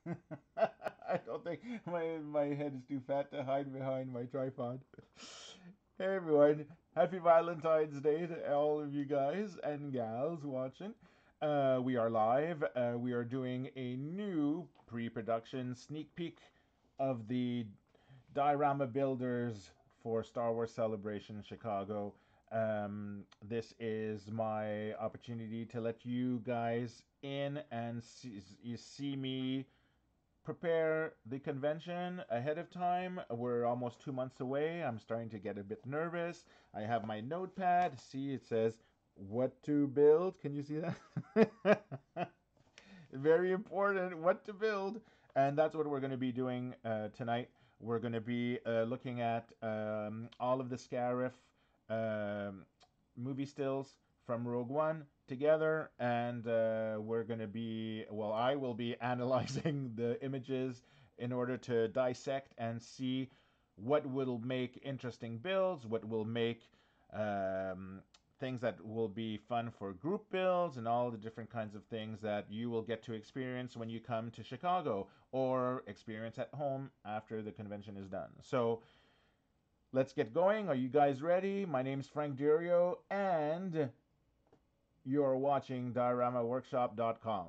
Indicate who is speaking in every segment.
Speaker 1: I don't think my head is too fat to hide behind my tripod. Hey everyone, happy Valentine's Day to all of you guys and gals watching. We are live. We are doing a new pre-production sneak peek of the Diorama Builders for Star Wars Celebration Chicago. This is my opportunity to let you guys in and you see me prepare the convention ahead of time. We're almost 2 months away. I'm starting to get a bit nervous. I have my notepad. See, it says what to build. Can you see that? Very important, what to build. And that's what we're going to be doing tonight. We're going to be looking at all of the Scarif um, movie stills from Rogue One together, and we're going to be, well, I will be analyzing the images in order to dissect and see what will make interesting builds, what will make um, things that will be fun for group builds, and all the different kinds of things that you will get to experience when you come to Chicago or experience at home after the convention is done. So let's get going. Are you guys ready? My name's Frank Durio, and you're watching DioramaWorkshop.com.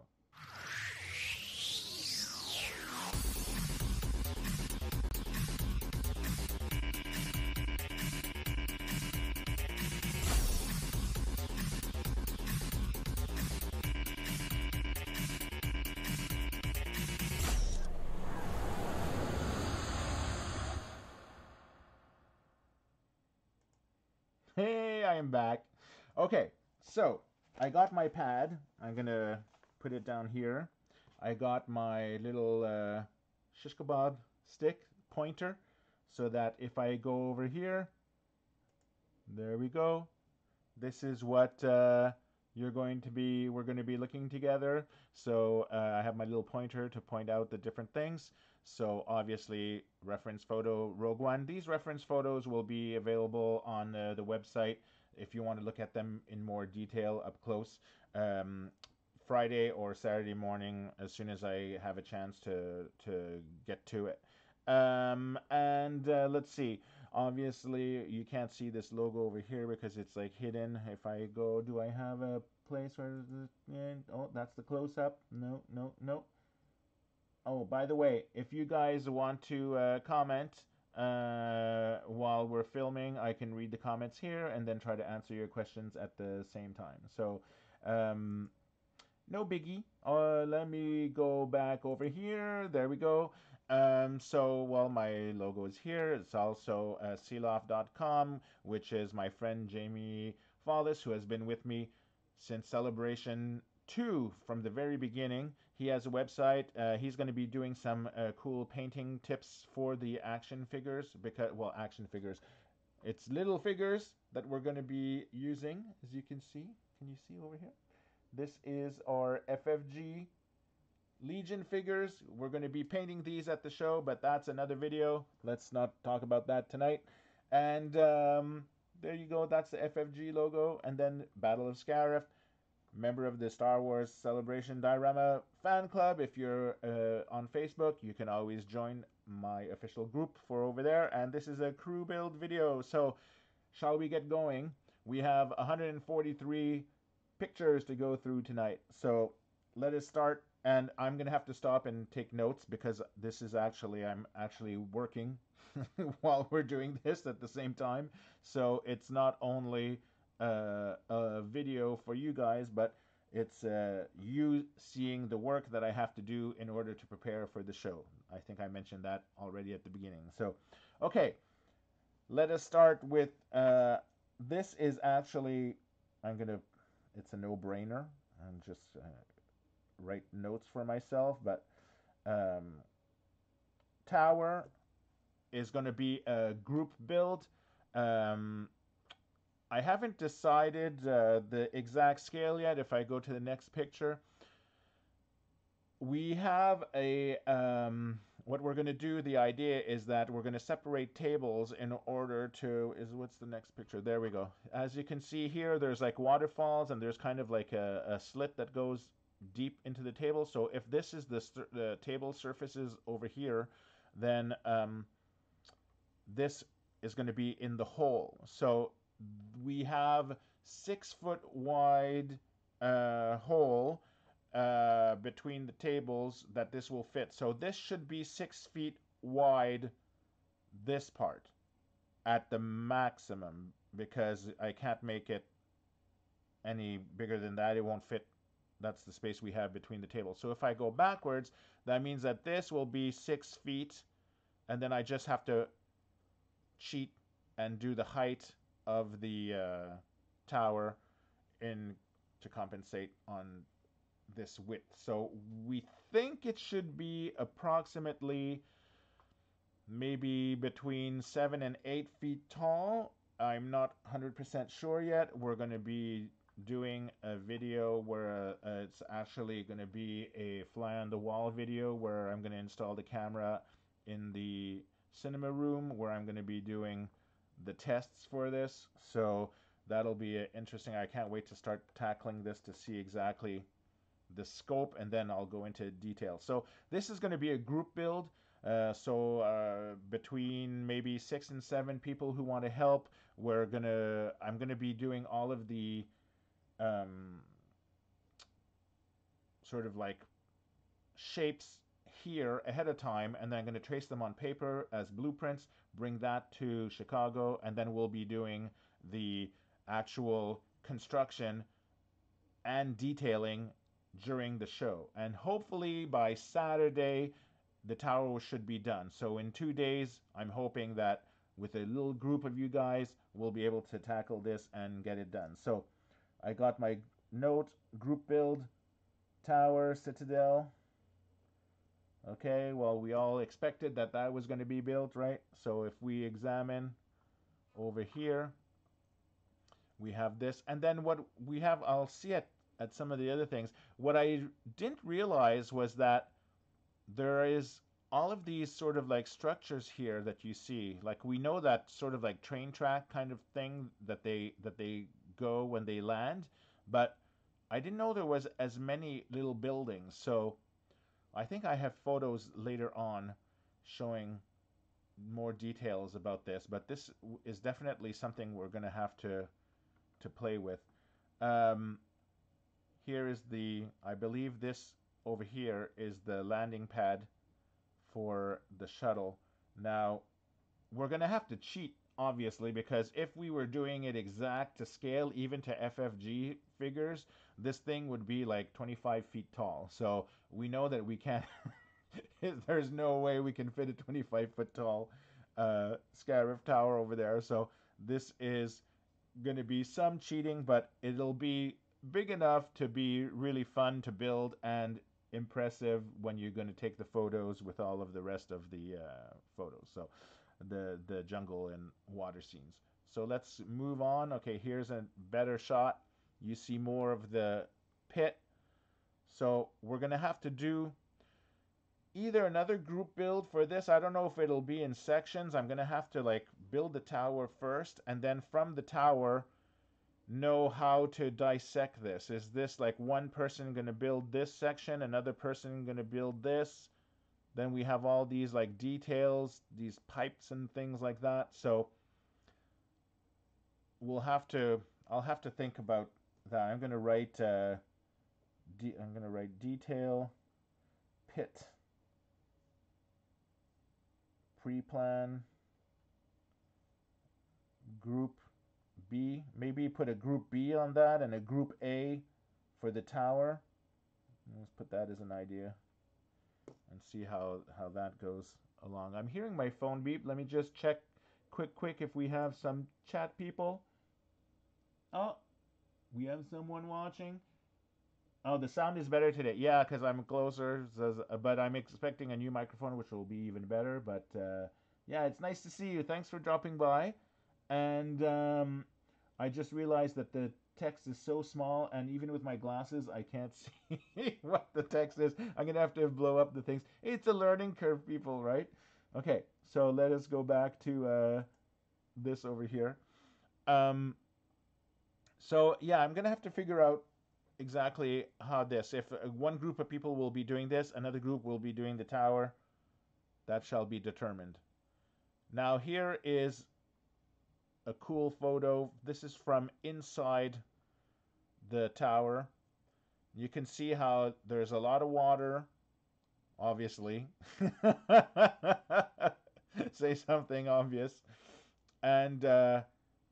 Speaker 1: Hey, I am back. Okay, so I got my pad. I'm gonna put it down here. I got my little shish kebab stick pointer so that if I go over here, there we go. This is what we're going to be looking together. So I have my little pointer to point out the different things. So obviously, reference photo Rogue One. These reference photos will be available on the website if you want to look at them in more detail up close. Friday or Saturday morning, as soon as I have a chance to get to it. And let's see. Obviously, you can't see this logo over here because it's like hidden. If I go, do I have a place where oh, that's the close up. No, no, no. Oh, by the way, if you guys want to comment while we're filming, I can read the comments here and then try to answer your questions at the same time. So, um, no biggie. Let me go back over here. There we go. So, well, my logo is here. It's also sealoff.com, which is my friend Jamie Follis, who has been with me since Celebration 2 from the very beginning. He has a website. He's going to be doing some cool painting tips for the action figures, because, well, action figures. It's little figures that we're going to be using, as you can see. Can you see over here? This is our FFG Legion figures. We're going to be painting these at the show, but that's another video. Let's not talk about that tonight. And there you go. That's the FFG logo. And then Battle of Scarif, member of the Star Wars Celebration Diorama fan club. If you're on Facebook, you can always join my official group for over there. And this is a crew build video. So shall we get going? We have 143 pictures to go through tonight. So let us start. And I'm going to have to stop and take notes because I'm actually working while we're doing this at the same time. So it's not only a video for you guys, but it's you seeing the work that I have to do in order to prepare for the show. I think I mentioned that already at the beginning. So, okay, let us start with this is actually, I'm going to, it's a no-brainer. I'm just write notes for myself, but um, Tower is going to be a group build. Um, I haven't decided the exact scale yet. If I go to the next picture, we have a what we're going to do. The idea is that we're going to separate tables in order to what's the next picture? There we go. As you can see here, there's like waterfalls and there's kind of like a slit that goes deep into the table. So if this is the table surfaces over here, then this is going to be in the hole. So we have 6 foot wide hole between the tables that this will fit. So this should be 6 feet wide, this part, at the maximum, because I can't make it any bigger than that. It won't fit. That's the space we have between the tables. So if I go backwards, that means that this will be 6 feet, and then I just have to cheat and do the height of the tower in to compensate on this width. So we think it should be approximately maybe between 7 and 8 feet tall. I'm not 100% sure yet. We're going to be doing a video where it's actually going to be a fly on the wall video where I'm going to install the camera in the cinema room where I'm going to be doing the tests for this. So that'll be interesting. I can't wait to start tackling this to see exactly the scope, and then I'll go into detail. So this is going to be a group build. Between maybe 6 and 7 people who want to help, I'm gonna be doing all of the sort of like shapes here ahead of time, and then I'm going to trace them on paper as blueprints, bring that to Chicago, and then we'll be doing the actual construction and detailing during the show. And hopefully by Saturday, the tower should be done. So in 2 days, I'm hoping that with a little group of you guys, we'll be able to tackle this and get it done. So I got my note, group build, tower, citadel. Okay, well, we all expected that that was going to be built, right? So if we examine over here, we have this. And then what we have, I'll see it at some of the other things. What I didn't realize was that there is all of these sort of like structures here that you see. Like we know that sort of like train track kind of thing that they go when they land, but I didn't know there was as many little buildings. So I think I have photos later on showing more details about this, but this is definitely something we're going to have to play with. Here is I believe this over here is the landing pad for the shuttle. Now, we're going to have to cheat, obviously, because if we were doing it exact to scale, even to FFG figures, this thing would be like 25 feet tall. So we know that we can't, there's no way we can fit a 25-foot tall Scarif tower over there. So this is going to be some cheating, but it'll be big enough to be really fun to build and impressive when you're going to take the photos with all of the rest of the photos. So the jungle and water scenes. So let's move on. Okay, here's a better shot. You see more of the pit. So we're going to have to do either another group build for this. I don't know if it'll be in sections. I'm going to have to like build the tower first, and then from the tower know how to dissect this. Is this like one person going to build this section, another person going to build this? Then we have all these like details, these pipes and things like that. So I'll have to think about that. I'm going to write detail pit pre-plan group B. Maybe put a group B on that and a group A for the tower. Let's put that as an idea and see how that goes along. I'm hearing my phone beep. Let me just check quick if we have some chat people. Oh, we have someone watching. Oh, the sound is better today. Yeah, because I'm closer, but I'm expecting a new microphone, which will be even better. But yeah, it's nice to see you. Thanks for dropping by. And I just realized that the text is so small, and even with my glasses, I can't see what the text is. I'm going to have to blow up the things. It's a learning curve, people, right? Okay, so let us go back to this over here. So, yeah, I'm going to have to figure out exactly how this. If one group of people will be doing this, another group will be doing the tower. That shall be determined. Now here is a cool photo. This is from inside the tower. You can see how there's a lot of water, obviously. Say something obvious. And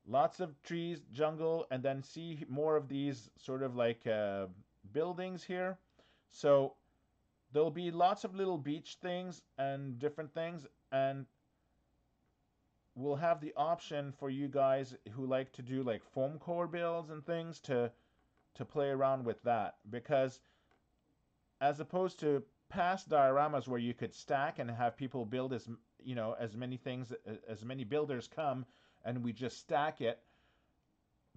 Speaker 1: lots of trees, jungle, and then see more of these sort of like buildings here. So there'll be lots of little beach things and different things, and we'll have the option for you guys who like to do like foam core builds and things to play around with that, because as opposed to past dioramas where you could stack and have people build as as many things, as many builders come, and we just stack it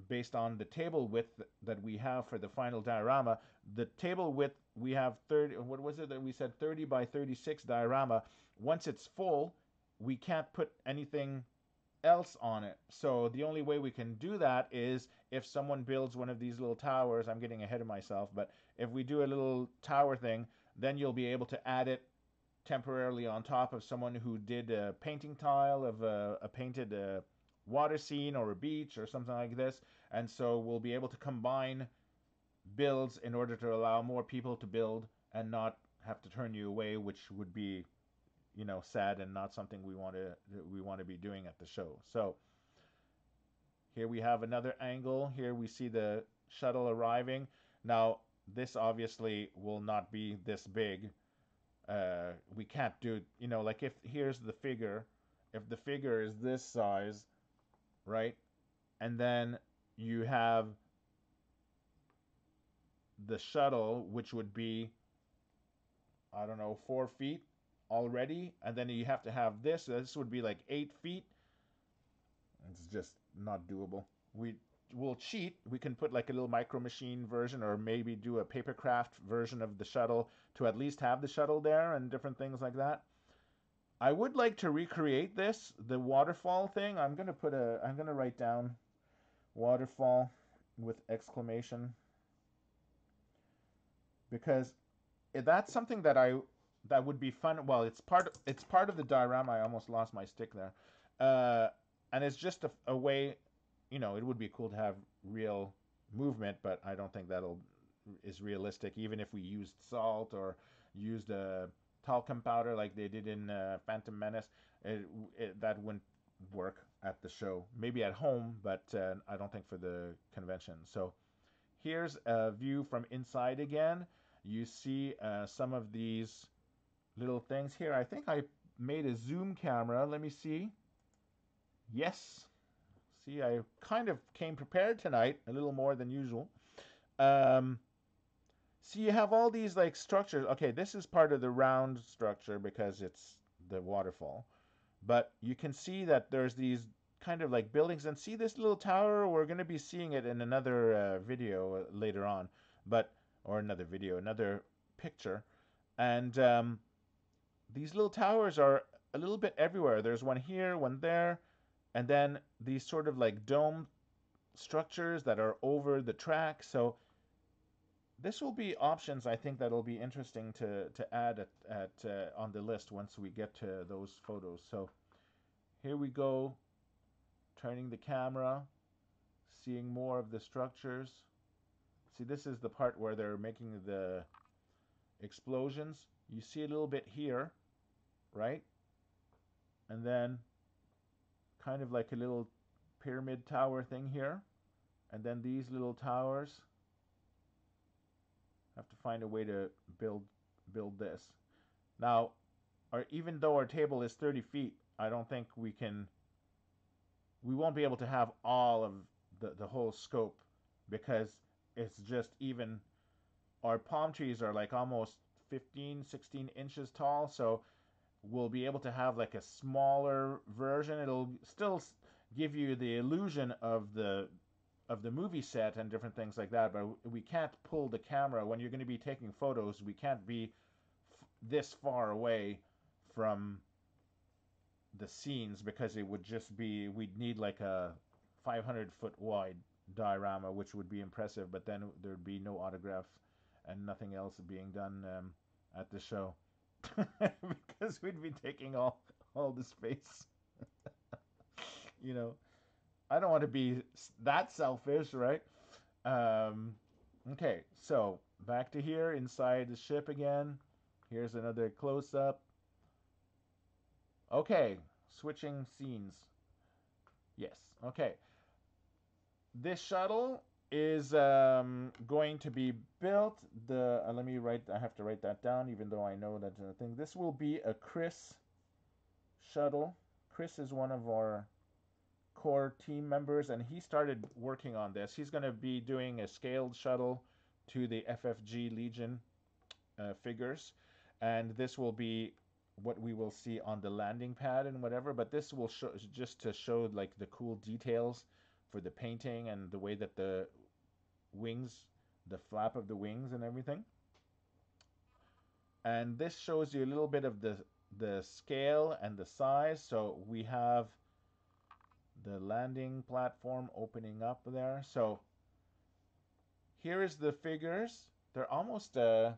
Speaker 1: based on the table width that we have for the final diorama. The table width, we have 30, what was it that we said, 30 by 36 diorama. Once it's full, we can't put anything else on it. So the only way we can do that is if someone builds one of these little towers. I'm getting ahead of myself, but if we do a little tower thing, then you'll be able to add it temporarily on top of someone who did a painting tile of a painted water scene or a beach or something like this. And so we'll be able to combine builds in order to allow more people to build and not have to turn you away, which would be sad and not something we want to be doing at the show. So here we have another angle. Here we see the shuttle arriving. Now this obviously will not be this big. We can't do, like if here's the figure, if the figure is this size, right, and then you have the shuttle, which would be, I don't know, 4 feet already, and then you have to have this. This would be like 8 feet. It's just not doable. We'll cheat. We can put like a little micro machine version, or maybe do a papercraft version of the shuttle to at least have the shuttle there and different things like that. I would like to recreate this, the waterfall thing. I'm gonna write down waterfall with exclamation, because that's something that would be fun. Well, it's part of the diorama. I almost lost my stick there, and it's just a way. It would be cool to have real movement, but I don't think is realistic. Even if we used salt or used a talcum powder like they did in Phantom Menace, that wouldn't work at the show. Maybe at home, but I don't think for the convention. So here's a view from inside again. You see some of these little things here. I think I made a zoom camera. Let me see. Yes. See, I kind of came prepared tonight, a little more than usual. See, you have all these like structures. Okay, this is part of the round structure because it's the waterfall. But you can see that there's these kind of like buildings. And see this little tower? We're going to be seeing it in another video later on. Or another video, another picture. And these little towers are a little bit everywhere. There's one here, one there, and then these sort of like dome structures that are over the track. So this will be options, I think, that'll be interesting to add at on the list once we get to those photos. So here we go, turning the camera, seeing more of the structures. See, this is the part where they're making the explosions. You see a little bit here, right? And then kind of like a little pyramid tower thing here. And then these little towers. Have to find a way to build this. Now, even though our table is 30 feet, I don't think we won't be able to have all of the whole scope, because it's just even, our palm trees are like almost 15, 16 inches tall, so we'll be able to have like a smaller version. It'll still give you the illusion of the movie set and different things like that, but we can't pull the camera. When you're going to be taking photos, we can't be this far away from the scenes, because it would just be, we'd need like a 500-foot wide diorama, which would be impressive, but then there'd be no autograph and nothing else being done at the show because we'd be taking all the space. You know, I don't want to be that selfish, right? Um, okay, so back to here inside the ship again. Here's another close up. Okay, switching scenes. Yes. Okay. This shuttle is going to be built. The let me write. I have to write that down, even though I know that's a thing. This will be a Chris shuttle. Chris is one of our core team members, and he started working on this. He's going to be doing a scaled shuttle to the FFG Legion figures, and this will be what we will see on the landing pad and whatever. But this will show just to show like the cool details for the painting and the way that the wings, the flap of the wings and everything. And this shows you a little bit of the scale and the size. So we have the landing platform opening up there. So here is the figures. They're almost to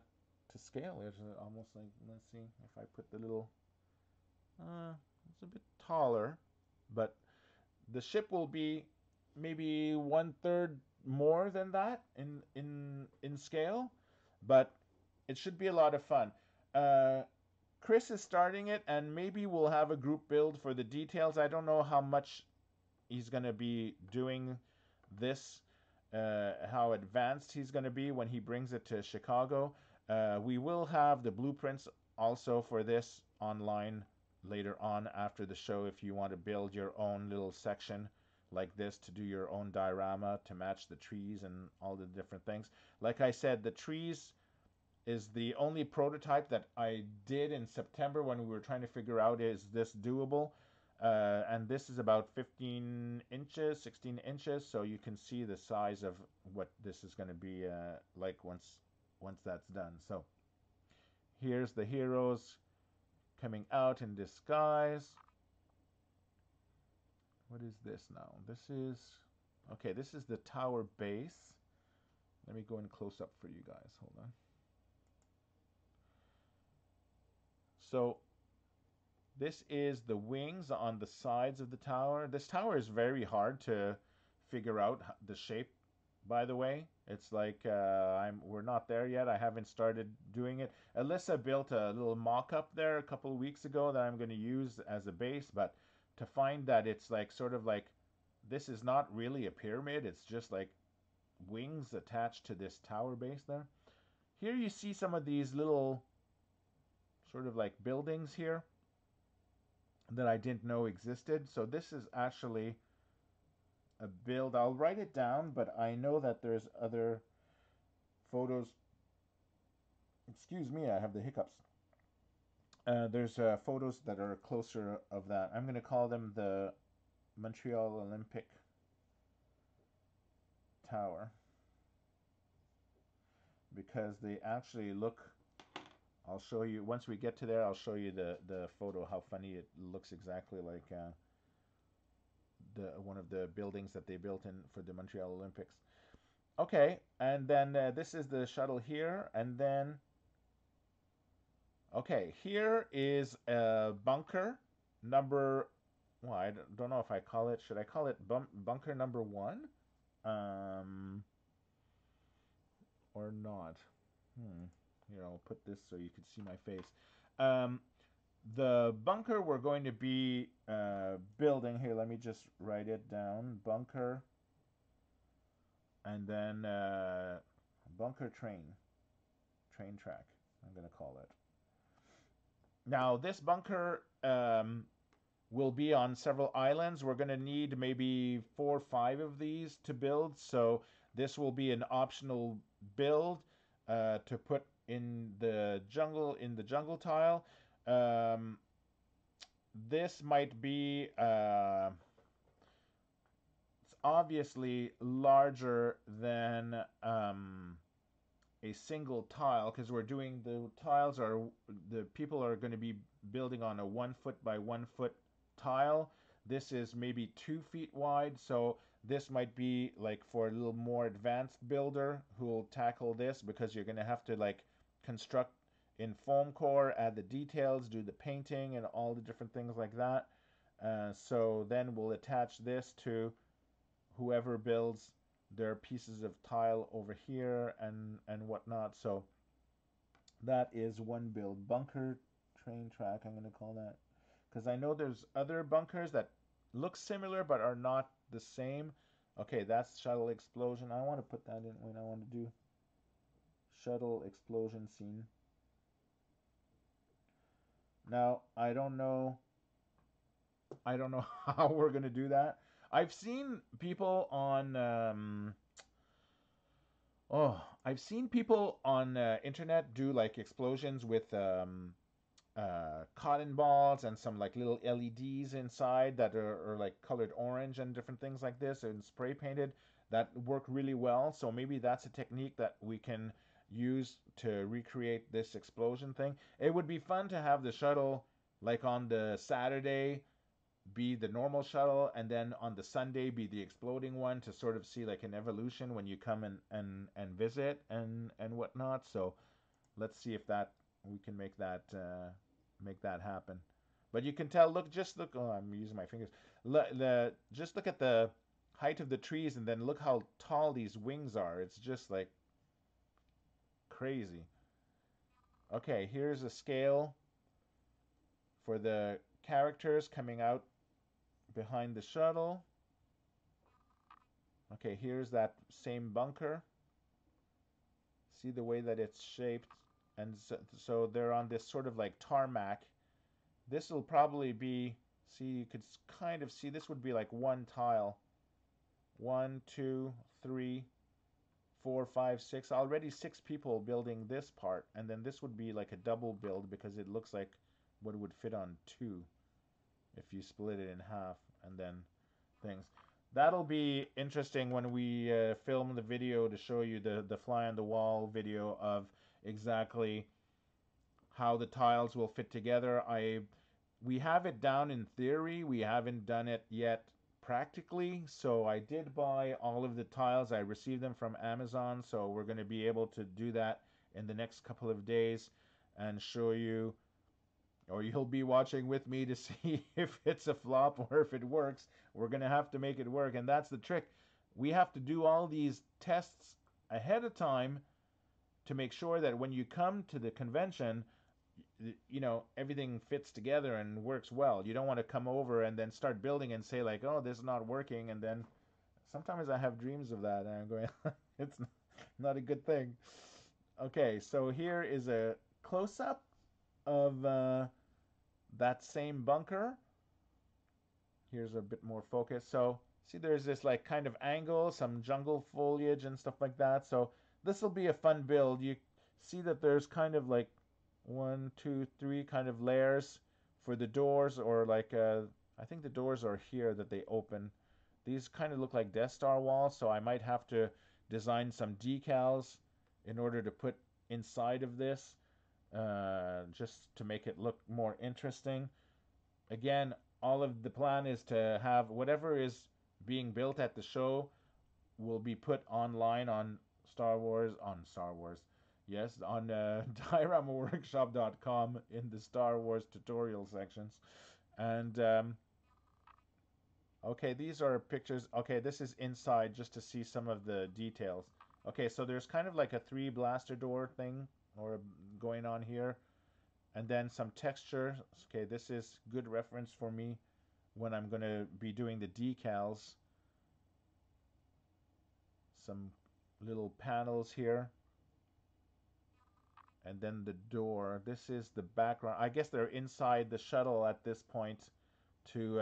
Speaker 1: scale. It's almost like, let's see if I put the little. It's a bit taller, but the ship will be maybe 1/3 more than that in scale, but it should be a lot of fun. Uh, Chris is starting it, and maybe we'll have a group build for the details. I don't know how much he's going to be doing this, how advanced he's going to be when he brings it to Chicago. We will have the blueprints also for this online later on after the show if you want to build your own little section like this to do your own diorama to match the trees and all the different things. Like I said, the trees is the only prototype that I did in September when we were trying to figure out is this doable. And this is about 15 inches, 16 inches, so you can see the size of what this is going to be like once that's done. So here's the heroes coming out in disguise. What is this now? This is, okay, this is the tower base. Let me go in close up for you guys. Hold on. So this is the wings on the sides of the tower. This tower is very hard to figure out the shape, by the way. It's like we're not there yet. I haven't started doing it. Alyssa built a little mock-up there a couple of weeks ago that I'm going to use as a base, but to find that it's like sort of like this is not really a pyramid. It's just like wings attached to this tower base there. Here you see some of these little sort of like buildings here that I didn't know existed. So this is actually a build. I'll write it down, but I know that there's other photos. Excuse me, I have the hiccups. There's photos that are closer of that. I'm going to call them the Montreal Olympic Tower because they actually look. I'll show you once we get to there. I'll show you the photo how funny it looks exactly like the one of the buildings that they built in for the Montreal Olympics. Okay, and then this is the shuttle here, and then okay, here is a bunker number. Well, I don't know if I call it. Should I call it bunker number 1, or not? Here, I'll put this so you can see my face. The bunker we're going to be building here. Let me just write it down. Bunker, and then bunker train track. I'm going to call it. Now this bunker will be on several islands. We're going to need maybe 4 or 5 of these to build. So this will be an optional build to put in the jungle tile. This might be it's obviously larger than a single tile because we're doing the tiles are the people are going to be building on a 1 foot by 1 foot tile. This is maybe 2 feet wide, so this might be like for a little more advanced builder who will tackle this, because you're going to have to like construct in foam core, add the details, do the painting and all the different things like that. So then we'll attach this to whoever builds their pieces of tile over here and whatnot. So that is one build. Bunker train track, I'm going to call that, because I know there's other bunkers that look similar but are not the same. Okay, that's shuttle explosion. I want to put that in when I want to do shuttle explosion scene. Now, I don't know how we're going to do that. I've seen people on I've seen people on internet do like explosions with cotton balls and some like little LEDs inside that are like colored orange and different things like this and spray painted that work really well. So maybe that's a technique that we can use to recreate this explosion thing. It would be fun to have the shuttle like on the Saturday be the normal shuttle, and then on the Sunday be the exploding one, to sort of see like an evolution when you come and visit and whatnot. So let's see if that we can make that happen. But you can tell. Look, just look. Oh, I'm using my fingers. Just look at the height of the trees, and then look how tall these wings are. It's just like crazy. Okay, here's a scale for the characters coming out behind the shuttle. Okay, here's that same bunker. See the way that it's shaped? And so they're on this sort of like tarmac. This will probably be, see, you could kind of see this would be like one tile. 1, 2, 3, 4, 5, 6. Already 6 people building this part. And then this would be like a double build because it looks like what would fit on 2 if you split it in half and then things. That'll be interesting when we film the video to show you the fly on the wall video of exactly how the tiles will fit together. We have it down in theory. We haven't done it yet practically. So I did buy all of the tiles. I received them from Amazon. So we're going to be able to do that in the next couple of days and show you, or you'll be watching with me to see if it's a flop or if it works. We're going to have to make it work, and that's the trick. We have to do all these tests ahead of time to make sure that when you come to the convention, you know, everything fits together and works well. You don't want to come over and then start building and say like, oh, this is not working, and then sometimes I have dreams of that and I'm going it's not a good thing. Okay, so here is a close-up of that same bunker. Here's a bit more focus. So see, there's this like kind of angle, some jungle foliage and stuff like that. So this will be a fun build. You see that there's kind of like 1, 2, 3 kind of layers for the doors, or like I think the doors are here that they open. These kind of look like Death Star walls, so I might have to design some decals in order to put inside of this, just to make it look more interesting. Again, all of the plan is to have whatever is being built at the show will be put online on Star Wars, yes, on dioramaworkshop.com in the Star Wars tutorial sections. And okay, these are pictures. Okay, this is inside just to see some of the details. Okay, so there's kind of like a 3 blaster door thing or going on here, and then some texture. Okay, this is good reference for me when I'm going to be doing the decals. Some little panels here, and then the door. This is the background. I guess they're inside the shuttle at this point to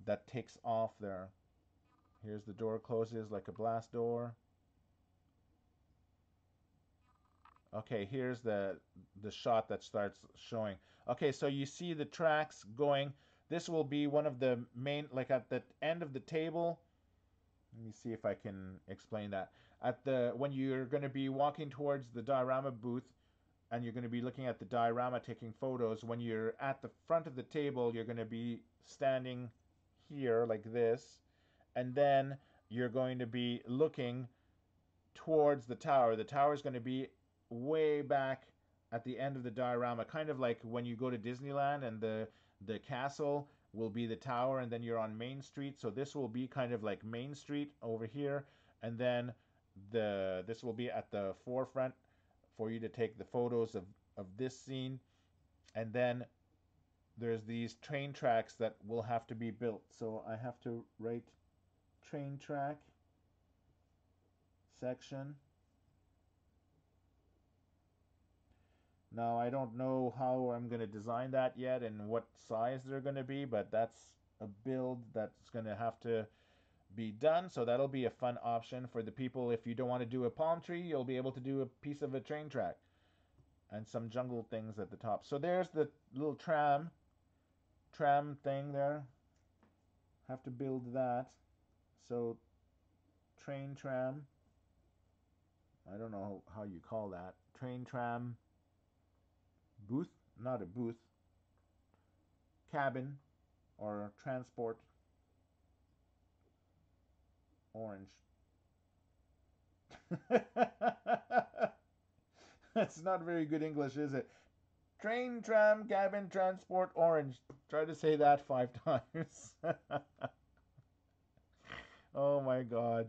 Speaker 1: that takes off there. Here's the door closes like a blast door. Okay, here's the shot that starts showing. Okay, so you see the tracks going. This will be one of the main, like at the end of the table. Let me see if I can explain that. At the when you're going to be walking towards the diorama booth and you're going to be looking at the diorama taking photos, when you're at the front of the table, you're going to be standing here like this, and then you're going to be looking towards the tower. The tower is going to be way back at the end of the diorama, kind of like when you go to Disneyland and the castle will be the tower, and then you're on Main Street. So this will be kind of like Main Street over here, and then this will be at the forefront for you to take the photos of this scene. And then there's these train tracks that will have to be built. So I have to write train track section. Now I don't know how I'm going to design that yet and what size they're going to be, but that's a build that's going to have to be done. So that'll be a fun option for the people. If you don't want to do a palm tree, you'll be able to do a piece of a train track and some jungle things at the top. So there's the little tram thing there. Have to build that. So train tram. I don't know how you call that. Train tram booth, not a booth. Cabin or transport orange. That's not very good English, is it? Train, tram, cabin, transport, orange. Try to say that 5 times. Oh my god.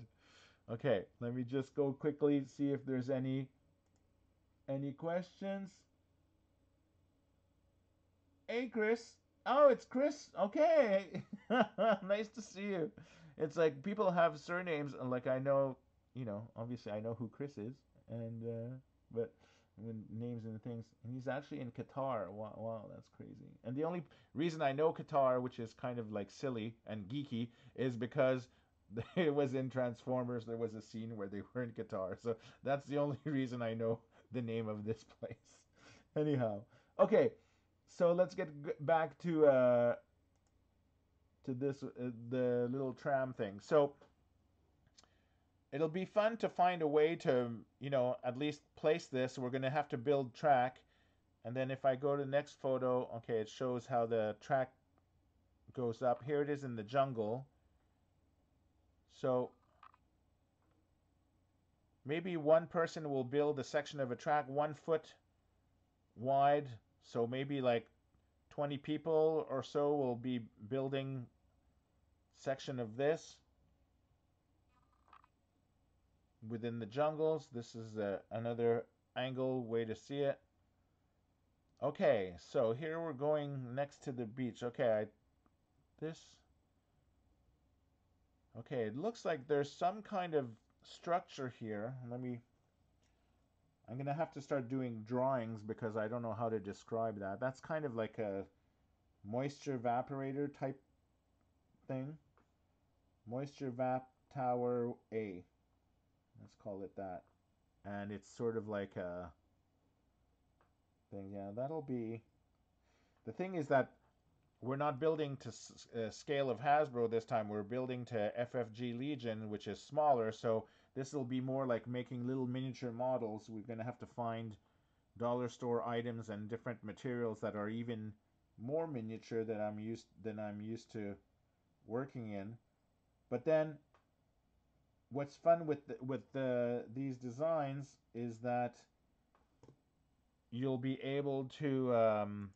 Speaker 1: Okay, let me just go quickly see if there's any questions. Hey Chris. Oh, it's Chris. Okay. Nice to see you. It's like people have surnames, and like I know, obviously I know who Chris is, and but when names and things, and he's actually in Qatar. Wow, wow, that's crazy. And the only reason I know Qatar, which is kind of like silly and geeky, is because it was in Transformers. There was a scene where they were in Qatar, so that's the only reason I know the name of this place. Anyhow, okay, so let's get back to this the little tram thing. So it'll be fun to find a way to, at least place this. We're going to have to build track. And then if I go to the next photo, okay, it shows how the track goes up. Here it is in the jungle. So maybe one person will build a section of a track 1 foot wide. So maybe like 20 people or so will be building section of this within the jungles. This is another angle way to see it. Okay, so here we're going next to the beach. Okay, okay, it looks like there's some kind of structure here. I'm gonna have to start doing drawings because I don't know how to describe that. That's kind of like a moisture evaporator type thing. Moisture Vap Tower A. Let's call it that. And it's sort of like a thing. Yeah, that'll be... The thing is that we're not building to scale of Hasbro this time. We're building to FFG Legion, which is smaller. So this will be more like making little miniature models. We're going to have to find dollar store items and different materials that are even more miniature than I'm used to working in. But then what's fun with these designs is that you'll be able to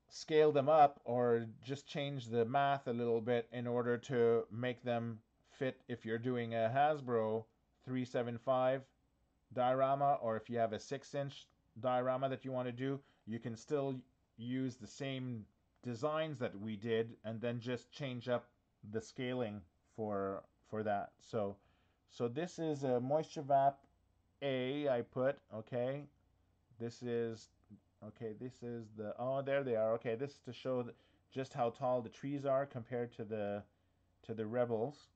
Speaker 1: scale them up or just change the math a little bit in order to make them fit if you're doing a Hasbro 375 diorama, or if you have a 6-inch diorama that you want to do, you can still use the same designs that we did and then just change up the scaling for that. So this is a Moisture Vap A I put, okay. This is the, oh, there they are. Okay, this is to show just how tall the trees are compared to the Rebels.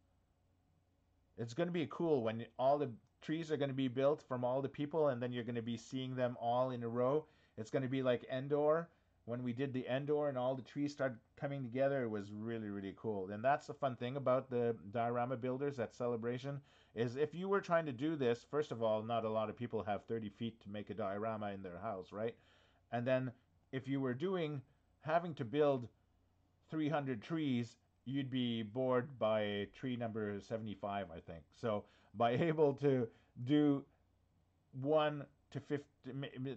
Speaker 1: It's going to be cool when all the trees are going to be built from all the people, and then you're going to be seeing them all in a row. It's going to be like Endor. When we did the Endor and all the trees started coming together, it was really, really cool. And that's the fun thing about the Diorama Builders at Celebration, is if you were trying to do this, first of all, not a lot of people have 30 feet to make a diorama in their house, right? And then if you were having to build 300 trees, you'd be bored by tree number 75, I think. So by able to do 1 to 50,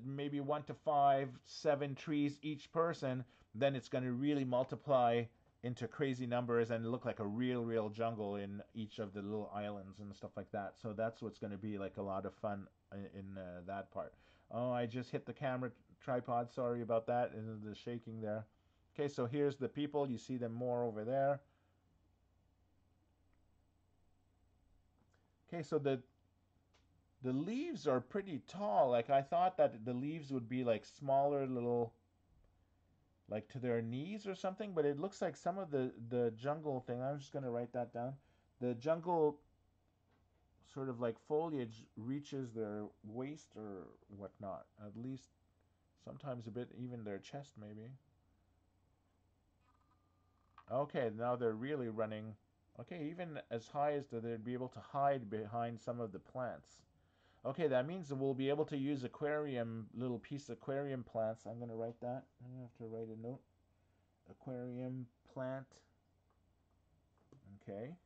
Speaker 1: maybe 1 to 5, 7 trees each person, then it's going to really multiply into crazy numbers and look like a real jungle in each of the little islands and stuff like that. So that's what's going to be like a lot of fun in that part. Oh, I just hit the camera tripod. Sorry about that. And the shaking there. Okay, so here's the people. You see them more over there. Okay, so the leaves are pretty tall. Like I thought that the leaves would be like smaller little, like to their knees or something, but it looks like some of the jungle thing. I'm just gonna write that down. The jungle sort of like foliage reaches their waist or whatnot. At least sometimes a bit even their chest maybe. Okay, now they're really running. Okay, even as high as they'd be able to hide behind some of the plants. Okay, that means that we'll be able to use aquarium, little piece aquarium plants. I'm going to write that. I'm going to have to write a note. Aquarium plant. Okay.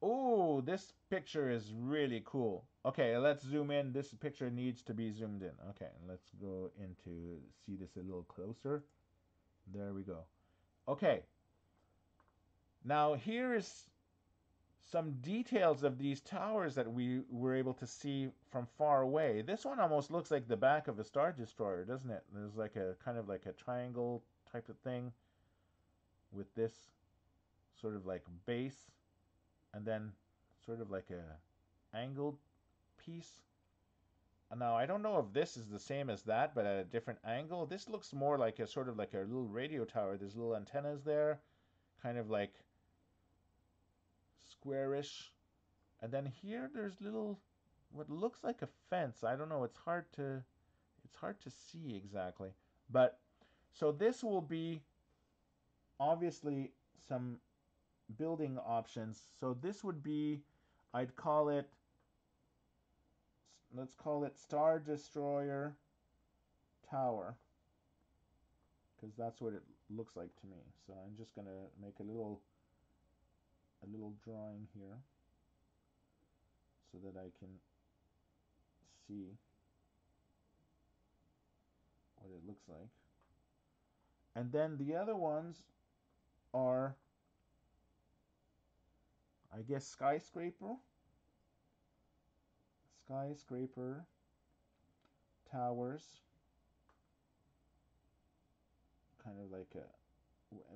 Speaker 1: Oh, this picture is really cool. Okay, let's zoom in. This picture needs to be zoomed in. Okay, let's go into see this a little closer. There we go. Okay. Now here is some details of these towers that we were able to see from far away. This one almost looks like the back of a Star Destroyer, doesn't it? There's like a kind of like a triangle type of thing with this sort of like base and then sort of like a angled piece. Now I don't know if this is the same as that, but at a different angle. This looks more like a sort of like a little radio tower. There's little antennas there, kind of like squarish. And then here there's little what looks like a fence. I don't know, it's hard to see exactly. But so this will be obviously some building options. So this would be I'd call it let's call it Star Destroyer Tower because that's what it looks like to me. So I'm just going to make a little drawing here so that I can see what it looks like. And then the other ones are, I guess, skyscraper towers, kind of like a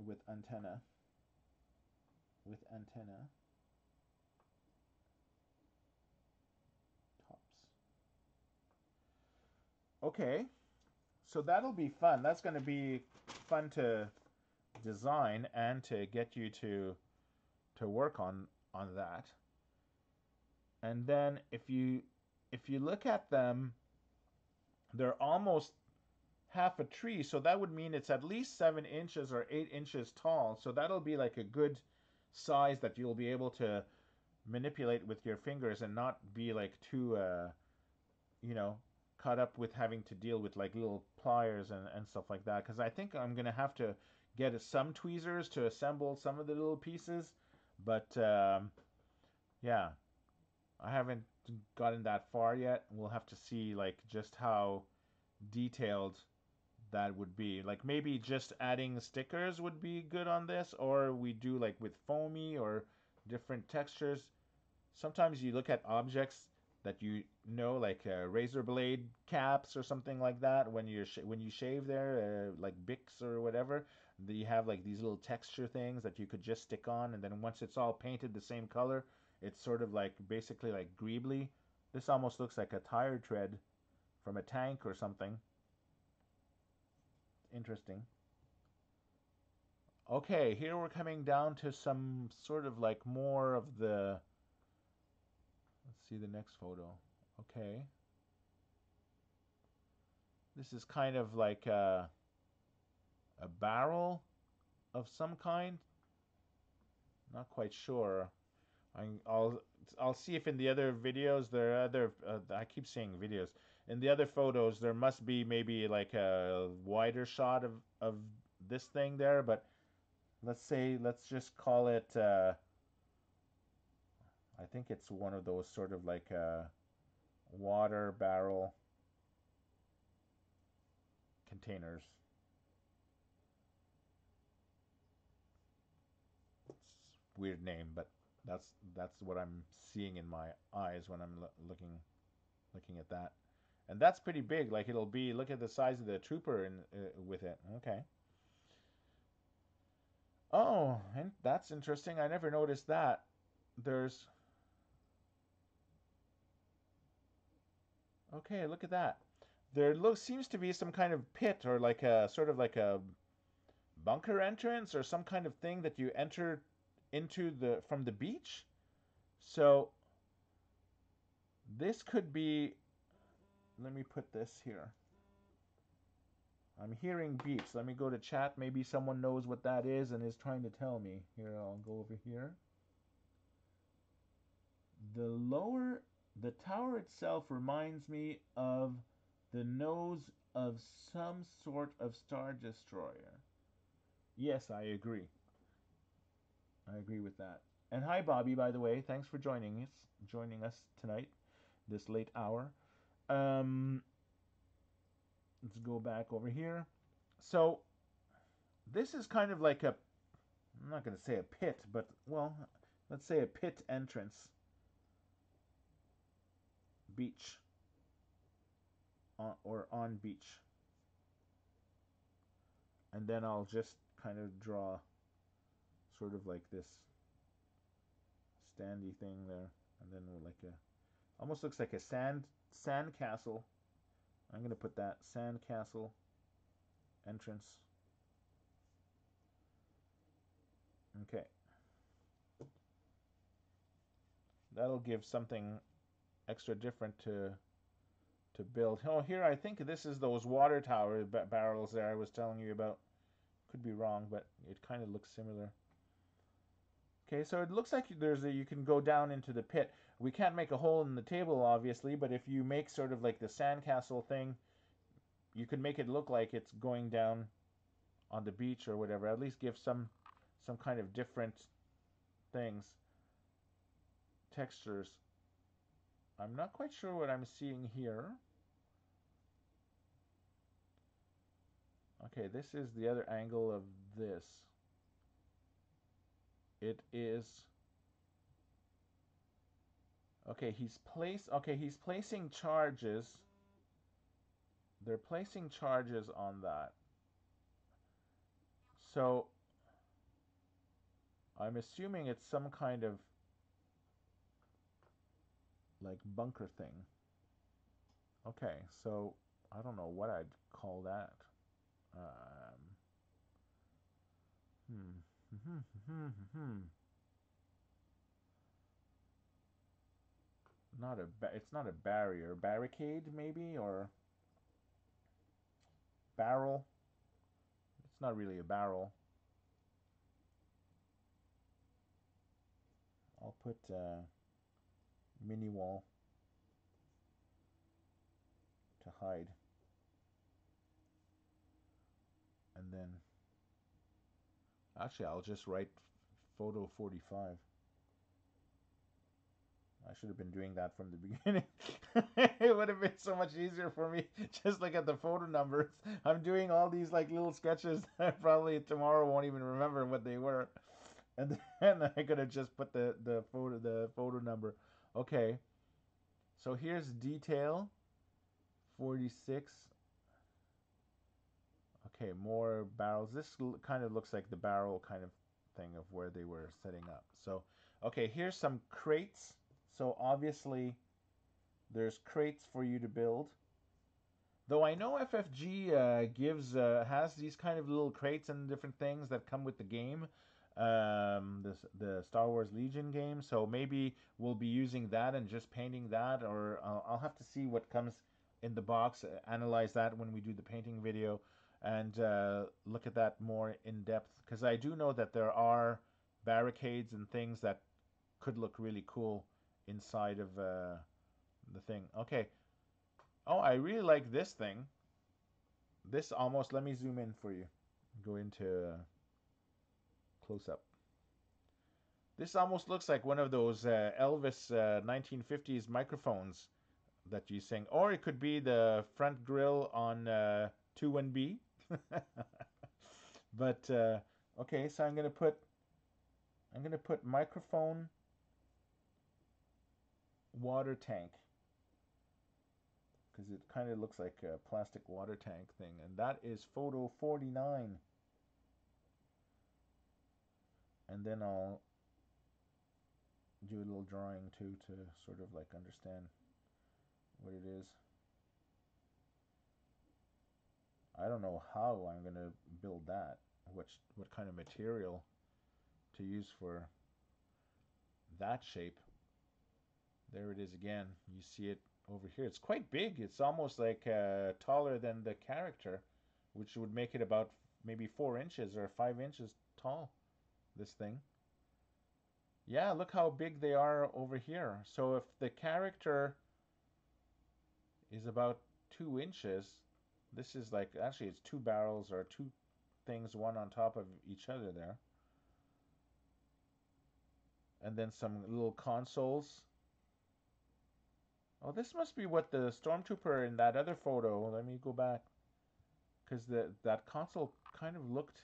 Speaker 1: with antenna, tops. Okay, so that'll be fun. That's going to be fun to design and to get you to work on that. And then if you look at them, they're almost half a tree, so that would mean it's at least 7 inches or 8 inches tall. So that'll be like a good size that you'll be able to manipulate with your fingers and not be like too you know caught up with having to deal with like little pliers and stuff like that, because I think I'm gonna have to get some tweezers to assemble some of the little pieces, but yeah, I haven't gotten that far yet. We'll have to see like just how detailed that would be. Like maybe just adding stickers would be good on this, or we do like with foamy or different textures. Sometimes you look at objects that you know, like razor blade caps or something like that. When when you shave there, like Bics or whatever, you have like these little texture things that you could just stick on, and then once it's all painted the same color, it's sort of like basically like greebly. This almost looks like a tire tread from a tank or something. Interesting. Okay, here we're coming down to some sort of like more of the. Let's see the next photo. Okay. This is kind of like a barrel of some kind. Not quite sure. I'll I'll see if in the other videos there are other. I keep saying videos. In the other photos, there must be maybe like a wider shot of this thing there, but let's just call it, I think it's one of those sort of like water barrel containers. It's a weird name, but that's what I'm seeing in my eyes when I'm looking at that. And that's pretty big. Like it'll be, look at the size of the trooper in with it. Okay. Oh, and that's interesting. I never noticed that. There's Okay, look at that. There looks seems to be some kind of pit or like a sort of like a bunker entrance or some kind of thing that you enter into the from the beach. So this could be, let me put this here. I'm hearing beeps. Let me go to chat. Maybe someone knows what that is and is trying to tell me. Here, I'll go over here. The tower itself reminds me of the nose of some sort of star destroyer. Yes, I agree. I agree with that. And hi, Bobby, by the way. Thanks for joining us tonight, this late hour. Um, let's go back over here. So this is kind of like a, I'm not going to say a pit, but well, let's say a pit entrance beach or on beach. And then I'll just kind of draw sort of like this standy thing there, and then we're like a, almost looks like a sand castle. I'm gonna put that sand castle entrance. Okay, that'll give something extra different to build. Oh, here I think this is those water tower barrels there I was telling you about. Could be wrong, but it kind of looks similar. Okay, so it looks like you can go down into the pit. We can't make a hole in the table, obviously, but if you make sort of like the sandcastle thing, you can make it look like it's going down on the beach or whatever. At least give some kind of different things, textures. I'm not quite sure what I'm seeing here. Okay, this is the other angle of this. It is, okay, he's placing charges. They're placing charges on that. So I'm assuming it's some kind of like bunker thing. Okay, so I don't know what I'd call that. Um, not it's not a barrier, barricade maybe, or barrel. It's not really a barrel. I'll put mini wall to hide, and then actually I'll just write photo 45. I should have been doing that from the beginning. It would have been so much easier for me. Just look at the photo numbers. I'm doing all these like little sketches. Probably tomorrow won't even remember what they were, and then I could have just put the photo number. Okay, so here's detail 46. Okay, more barrels. This kind of looks like the barrel kind of thing of where they were setting up. So, okay, here's some crates. So obviously there's crates for you to build. Though I know FFG has these kind of little crates and different things that come with the game, the Star Wars Legion game. So maybe we'll be using that and just painting that, or I'll have to see what comes in the box, analyze that when we do the painting video, and look at that more in depth. Because I do know that there are barricades and things that could look really cool inside of the thing. Okay. Oh, I really like this thing. This almost, let me zoom in for you. Go into close up. This almost looks like one of those Elvis 1950s microphones that you sing, or it could be the front grill on 21B. But okay, so I'm gonna put microphone water tank, because it kind of looks like a plastic water tank thing, and that is photo 49. And then I'll do a little drawing too to sort of like understand what it is. I don't know how I'm gonna build that. What kind of material to use for that shape. There it is again. You see it over here. It's quite big. It's almost like taller than the character, which would make it about maybe 4 inches or 5 inches tall, this thing. Yeah, look how big they are over here. So if the character is about 2 inches, this is like, actually it's two barrels or two things, one on top of each other there. And then some little consoles. Oh, this must be what the stormtrooper in that other photo. Let me go back, because that console kind of looked.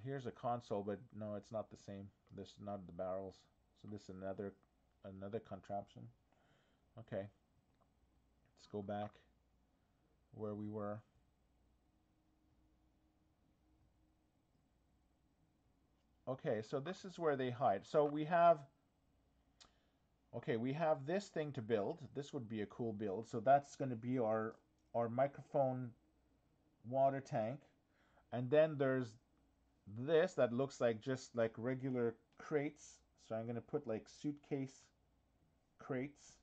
Speaker 1: Here's a console, but no, it's not the same. This is not the barrels. So this is another contraption. Okay, let's go back where we were. Okay, so this is where they hide. So we have. Okay, we have this thing to build. This would be a cool build. So that's going to be our microphone water tank. And then there's this that looks like just like regular crates. So I'm going to put like suitcase crates.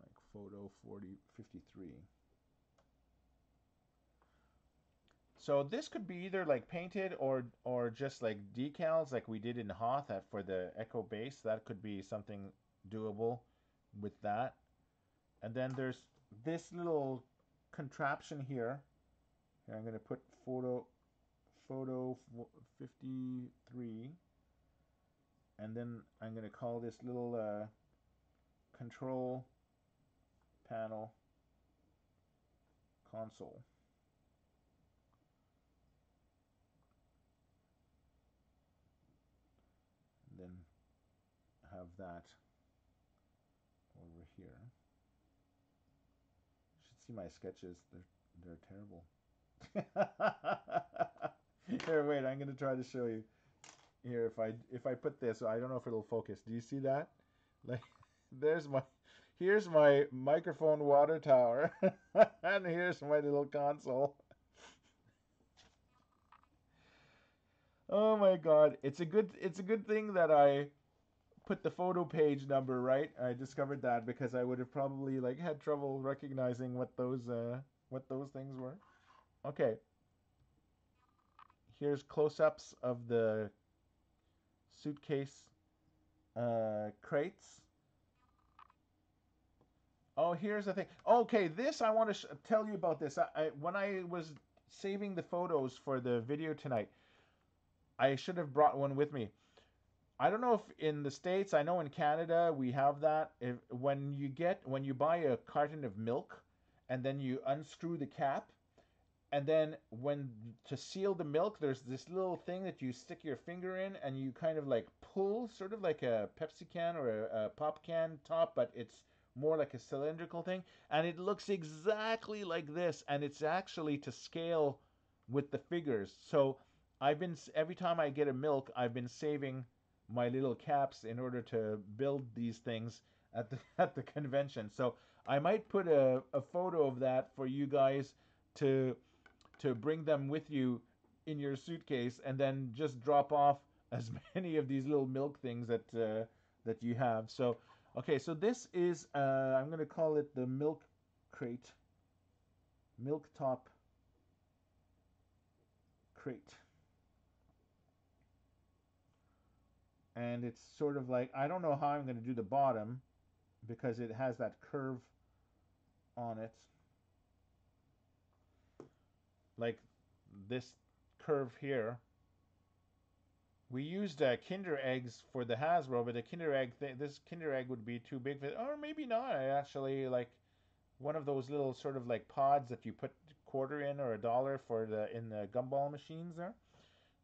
Speaker 1: Like photo 53. So this could be either like painted or just like decals like we did in Hoth for the Echo base. That could be something doable with that. And then there's this little contraption here. Here I'm going to put photo 53. And then I'm going to call this little control panel console. And then have that over here. You should see my sketches. They're terrible. Here, wait, I'm gonna try to show you. Here, if I put this, I don't know if it'll focus. Do you see that? Like, here's my microphone water tower, and here's my little console. Oh my God, it's a good thing that I put the photo page number right. I discovered that because I would have probably like had trouble recognizing what those things were. Okay, here's close-ups of the suitcase crates. Oh, here's the thing. Okay, this I want to tell you about this. When I was saving the photos for the video tonight, I should have brought one with me. I don't know if in the States, I know in Canada we have that. When you buy a carton of milk and then you unscrew the cap, and then to seal the milk, there's this little thing that you stick your finger in and you kind of like pull, sort of like a Pepsi can or a pop can top, but it's more like a cylindrical thing, and it looks exactly like this, and it's actually to scale with the figures. So every time I get a milk, I've been saving my little caps in order to build these things at the at the convention. So I might put a photo of that for you guys to bring them with you in your suitcase, and then just drop off as many of these little milk things that you have. So okay, so this is I'm going to call it the milk crate, milk top crate. And it's sort of like, I don't know how I'm going to do the bottom because it has that curve on it, like this curve here. We used Kinder eggs for the Hasbro, but the Kinder egg, this Kinder egg would be too big for it. Or maybe not. I actually like one of those little sort of like pods that you put quarter in or $1 for in the gumball machines there.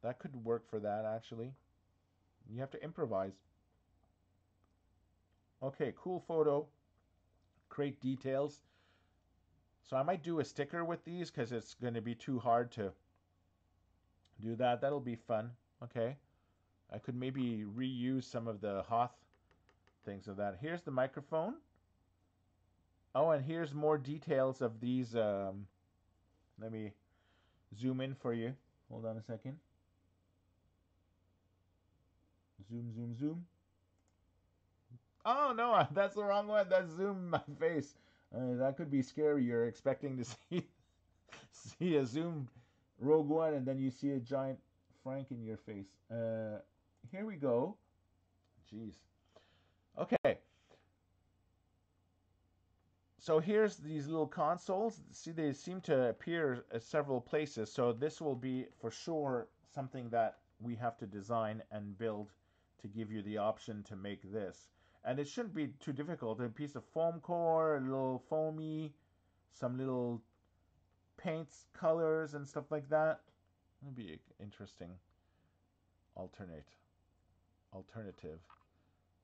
Speaker 1: That could work for that actually. You have to improvise. Okay, cool photo. Crate details. So I might do a sticker with these because it's going to be too hard to do that. That'll be fun. Okay. I could maybe reuse some of the Hoth things of that. Here's the microphone. Oh, and here's more details of these. Let me zoom in for you. Hold on a second. Zoom, zoom, zoom. Oh, no, that's the wrong one. That's zoom my face. That could be scary. You're expecting to see a zoomed Rogue One, and then you see a giant Frank in your face. Here we go. Jeez. Okay. So here's these little consoles. See, they seem to appear at several places. So this will be for sure something that we have to design and build to give you the option to make this. And it shouldn't be too difficult. A piece of foam core, a little foamy, some little paints, colors, and stuff like that. That'd be interesting. Alternative.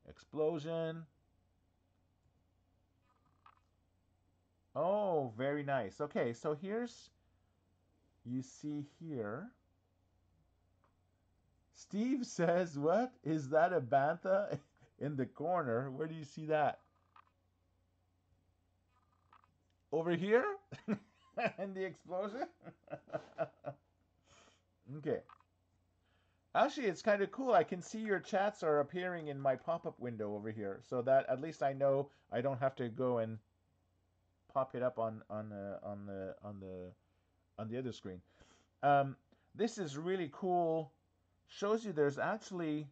Speaker 1: Explosion. Oh, very nice. Okay, so here's, you see here, Steve says, what? Is that a bantha in the corner? Where do you see that? Over here? In the explosion? Okay. Actually, it's kind of cool. I can see your chats are appearing in my pop-up window over here, so that at least I know I don't have to go and pop it up on the other screen. This is really cool. Shows you there's actually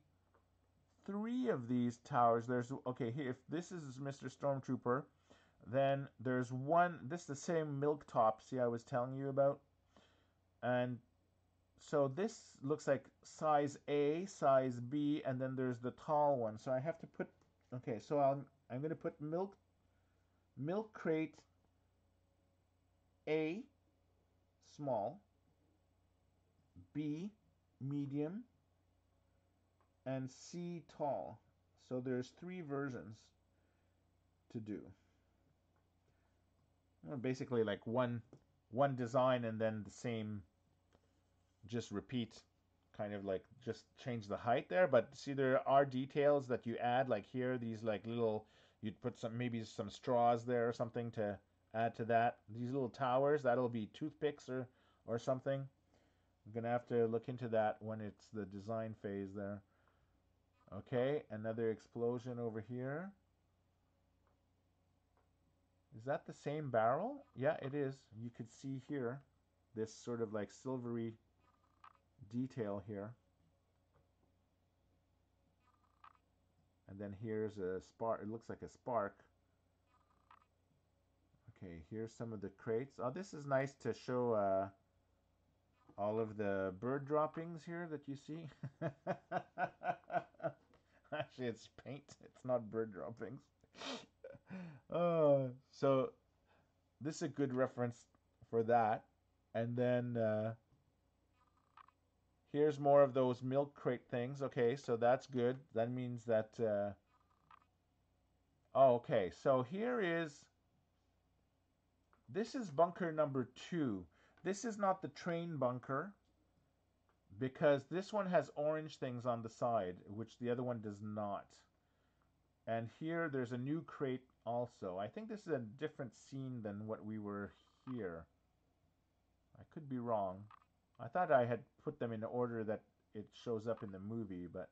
Speaker 1: 3 of these towers. There's, okay, here, if this is Mr. Stormtrooper, then there's one. This is the same milk top, see, I was telling you about. And so this looks like size A, size B, and then there's the tall one. So I have to put, okay, so I'm going to put milk crate A, small, B, medium, and C, tall. So there's 3 versions to do. Well, basically like one design and then the same, just repeat, kind of like just change the height there. But see, there are details that you add, like here, these like little, you'd put some, maybe some straws there or something to add to that. These little towers, that'll be toothpicks or something. I'm gonna have to look into that when it's the design phase there. Okay, another explosion over here. Is that the same barrel? Yeah, it is. You could see here this sort of like silvery detail here. And then here's a spark. It looks like a spark. Okay, here's some of the crates. Oh, this is nice to show all of the bird droppings here that you see. Actually, it's paint. It's not bird droppings. So this is a good reference for that. And then here's more of those milk crate things. Okay, so that's good. That means that... oh, okay, so here is... This is bunker number 2. This is not the train bunker, because this one has orange things on the side, which the other one does not. And here there's a new crate also. I think this is a different scene than what we were here. I could be wrong. I thought I had put them in the order that it shows up in the movie, but...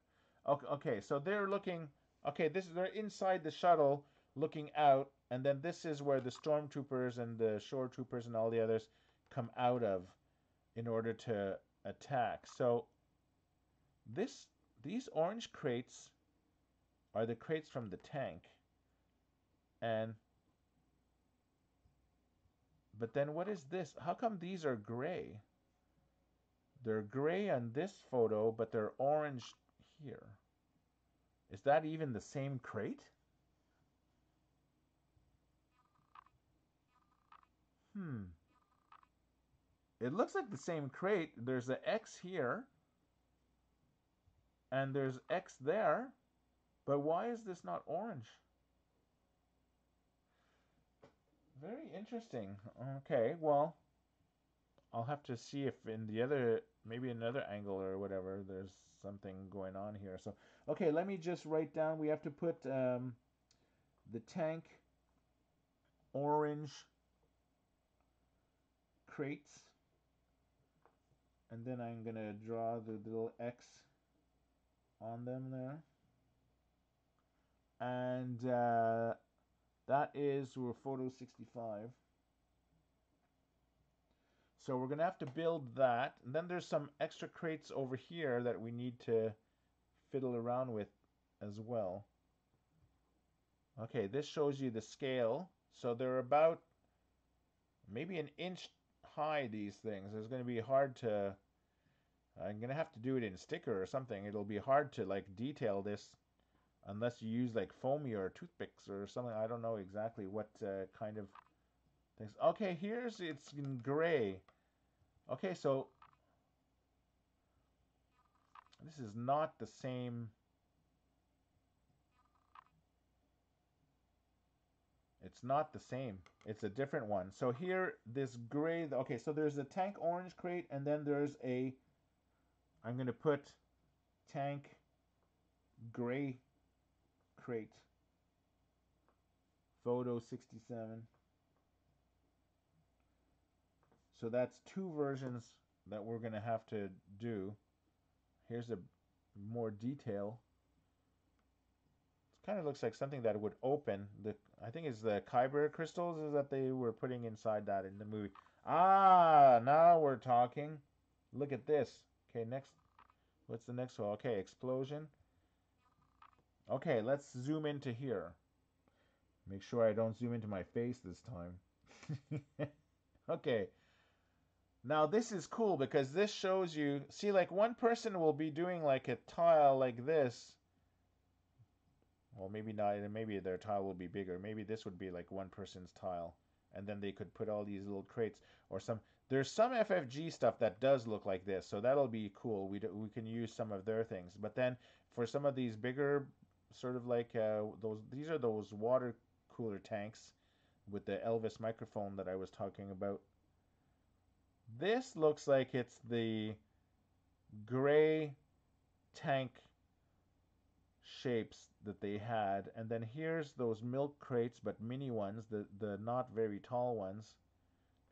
Speaker 1: Okay, so they're looking... Okay, they're inside the shuttle looking out, and then this is where the stormtroopers and the shore troopers and all the others come out of in order to attack. So these orange crates are the crates from the tank. But then what is this? How come these are gray? They're gray on this photo, but they're orange here. Is that even the same crate? It looks like the same crate. There's an X here, and there's X there, but why is this not orange? Very interesting. Okay, well, I'll have to see if in the other, maybe another angle or whatever, there's something going on here. So, okay, let me just write down. We have to put the tank orange crates, and then I'm gonna draw the little X on them there, and that is we're photo 65. So we're gonna have to build that, and then there's some extra crates over here that we need to fiddle around with as well. Okay, this shows you the scale. So they're about maybe an inch high, these things. It's going to be hard to, I'm going to have to do it in sticker or something. It'll be hard to like detail this unless you use like foamy or toothpicks or something. I don't know exactly what kind of things. Okay, here's, it's in gray. Okay, so this is not the same. It's not the same. It's a different one. So here, this gray, okay, so there's a tank orange crate, and then there's a, I'm going to put tank gray crate, photo 67. So that's two versions that we're going to have to do. Here's a more detail. It kind of looks like something that would open. I think it's the Kyber crystals that they were putting inside that in the movie. Ah, now we're talking. Look at this. Okay, next. What's the next one? Okay, explosion. Okay, let's zoom into here. Make sure I don't zoom into my face this time. Okay. Now this is cool because this shows you, see, like one person will be doing like a tile like this. Well, maybe not, maybe their tile will be bigger. Maybe this would be like one person's tile. And then they could put all these little crates or some, there's some FFG stuff that does look like this. So that'll be cool. We can use some of their things. But then for some of these bigger sort of like these are those water cooler tanks with the Elvis microphone that I was talking about. This looks like it's the gray tank shapes that they had, and then here's those milk crates, but mini ones, the not very tall ones,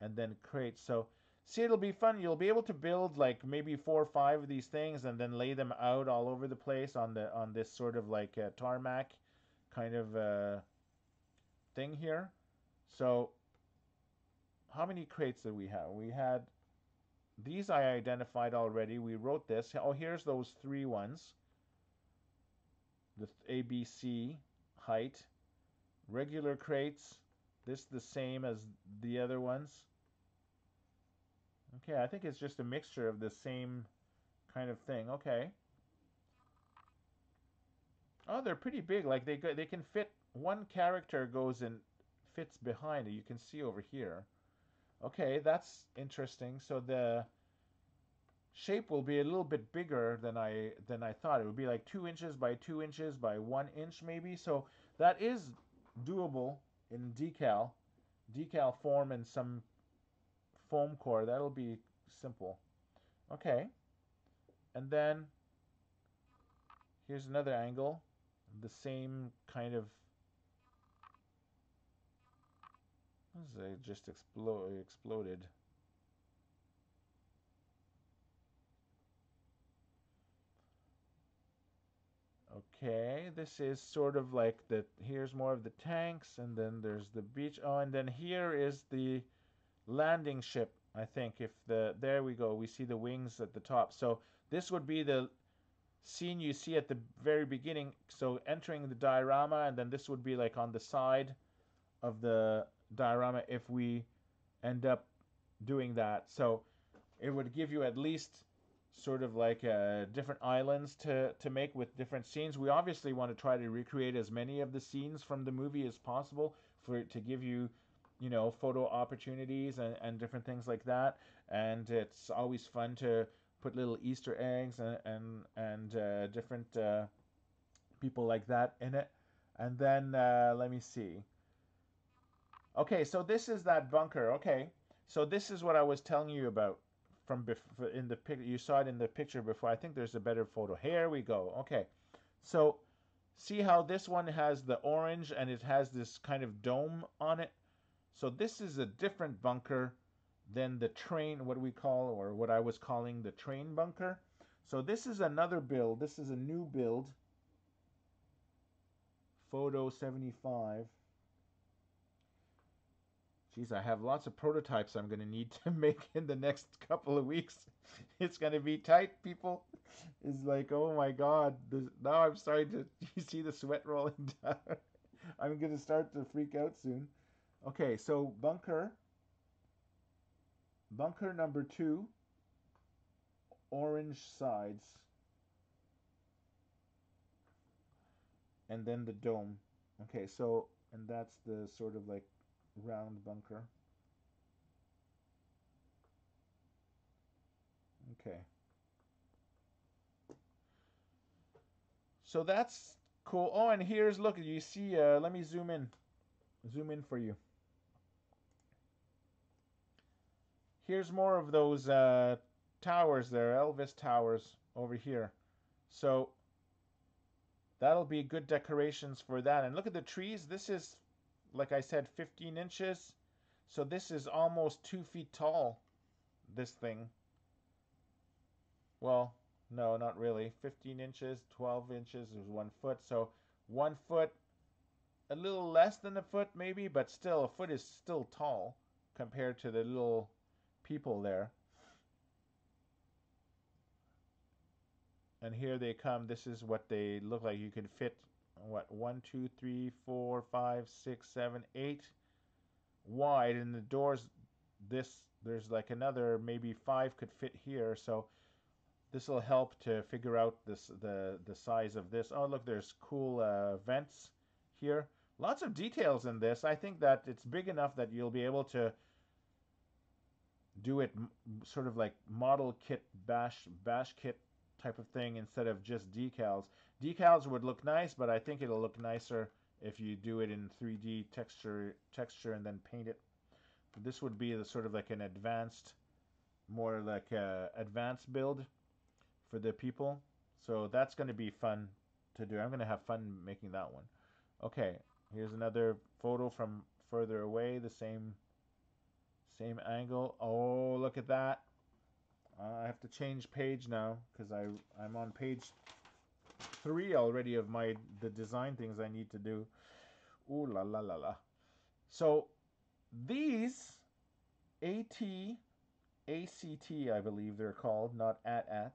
Speaker 1: and then crates. So see, it'll be fun. You'll be able to build like maybe 4 or 5 of these things and then lay them out all over the place on this sort of like tarmac kind of thing here. So how many crates did we have? We had these I identified already. We wrote this. Oh, here's those 3 ones. The ABC height. Regular crates. This the same as the other ones. Okay, I think it's just a mixture of the same kind of thing. Okay. Oh, they're pretty big. Like they can fit, one character goes and fits behind it. You can see over here. Okay, that's interesting. So the shape will be a little bit bigger than I thought. It would be like 2 inches by 2 inches by 1 inch maybe. So that is doable in decal form and some foam core. That'll be simple. Okay, and then here's another angle, the same kind of. It just exploded. Okay, this is sort of like the, here's more of the tanks, and then there's the beach. Oh, and then here is the landing ship, I think. If there we go, we see the wings at the top. So this would be the scene you see at the very beginning. So entering the diorama, and then this would be like on the side of the diorama if we end up doing that. So it would give you at least sort of like different islands to make with different scenes. We obviously want to try to recreate as many of the scenes from the movie as possible for to give you, you know, photo opportunities and different things like that. And it's always fun to put little Easter eggs and different people like that in it. And then let me see. Okay, so this is that bunker. Okay, so this is what I was telling you about from in the pic. You saw it in the picture before. I think there's a better photo. Here we go. Okay, so see how this one has the orange and it has this kind of dome on it. So this is a different bunker than the train, what we call, or what I was calling the train bunker. So this is another build. This is a new build. Photo 75. Geez, I have lots of prototypes I'm going to need to make in the next couple of weeks. It's going to be tight, people. It's like, oh my God. Now I'm starting to you see the sweat rolling down. I'm going to start to freak out soon. Okay, so bunker number 2, orange sides, and then the dome. Okay, so, and that's the sort of like round bunker. Okay. So that's cool. Oh, and here's, look, you see, let me zoom in for you. Here's more of those towers there, Elvis towers over here. So that'll be good decorations for that. And look at the trees. This is, like I said, 15 inches. So this is almost 2 feet tall, this thing. Well, no, not really. 15 inches, 12 inches is 1 foot. So 1 foot, a little less than a foot maybe, but still, a foot is still tall compared to the little people there. And here they come. This is what they look like. You can fit, what, 1, 2, 3, 4, 5, 6, 7, 8 wide. And the doors, there's like another, maybe 5 could fit here. So this will help to figure out the size of this. Oh, look, there's cool vents here. Lots of details in this. I think that it's big enough that you'll be able to do it sort of like model kit, bash kit type of thing instead of just decals. Decals would look nice, but I think it'll look nicer if you do it in 3D texture and then paint it. This would be the sort of like an advanced, more like a advanced build for the people. So that's going to be fun to do. I'm going to have fun making that one. Okay, here's another photo from further away, the same angle. Oh, look at that. I have to change page now because I'm on page 3 already of the design things I need to do. Ooh la la la la. So these ACT, I believe they're called, not ATs.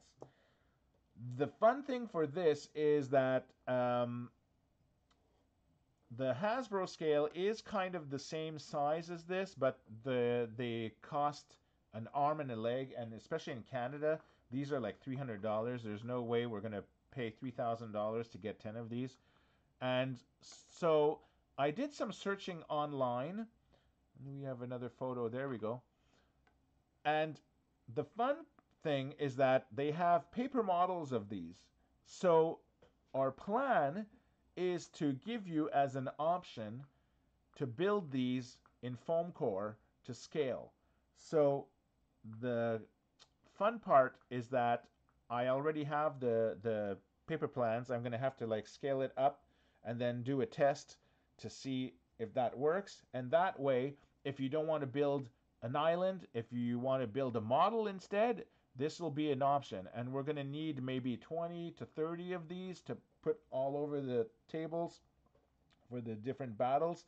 Speaker 1: The fun thing for this is that the Hasbro scale is kind of the same size as this, but they cost an arm and a leg, and especially in Canada, these are like $300. There's no way we're going to pay $3,000 to get 10 of these. And so I did some searching online. We have another photo. There we go. And the fun thing is that they have paper models of these. So our plan is to give you as an option to build these in foam core to scale. So the fun part is that I already have the paper plans. I'm going to have to like scale it up and then do a test to see if that works. And that way, if you don't want to build an island, if you want to build a model instead, this will be an option. And we're going to need maybe 20 to 30 of these to put all over the tables for the different battles.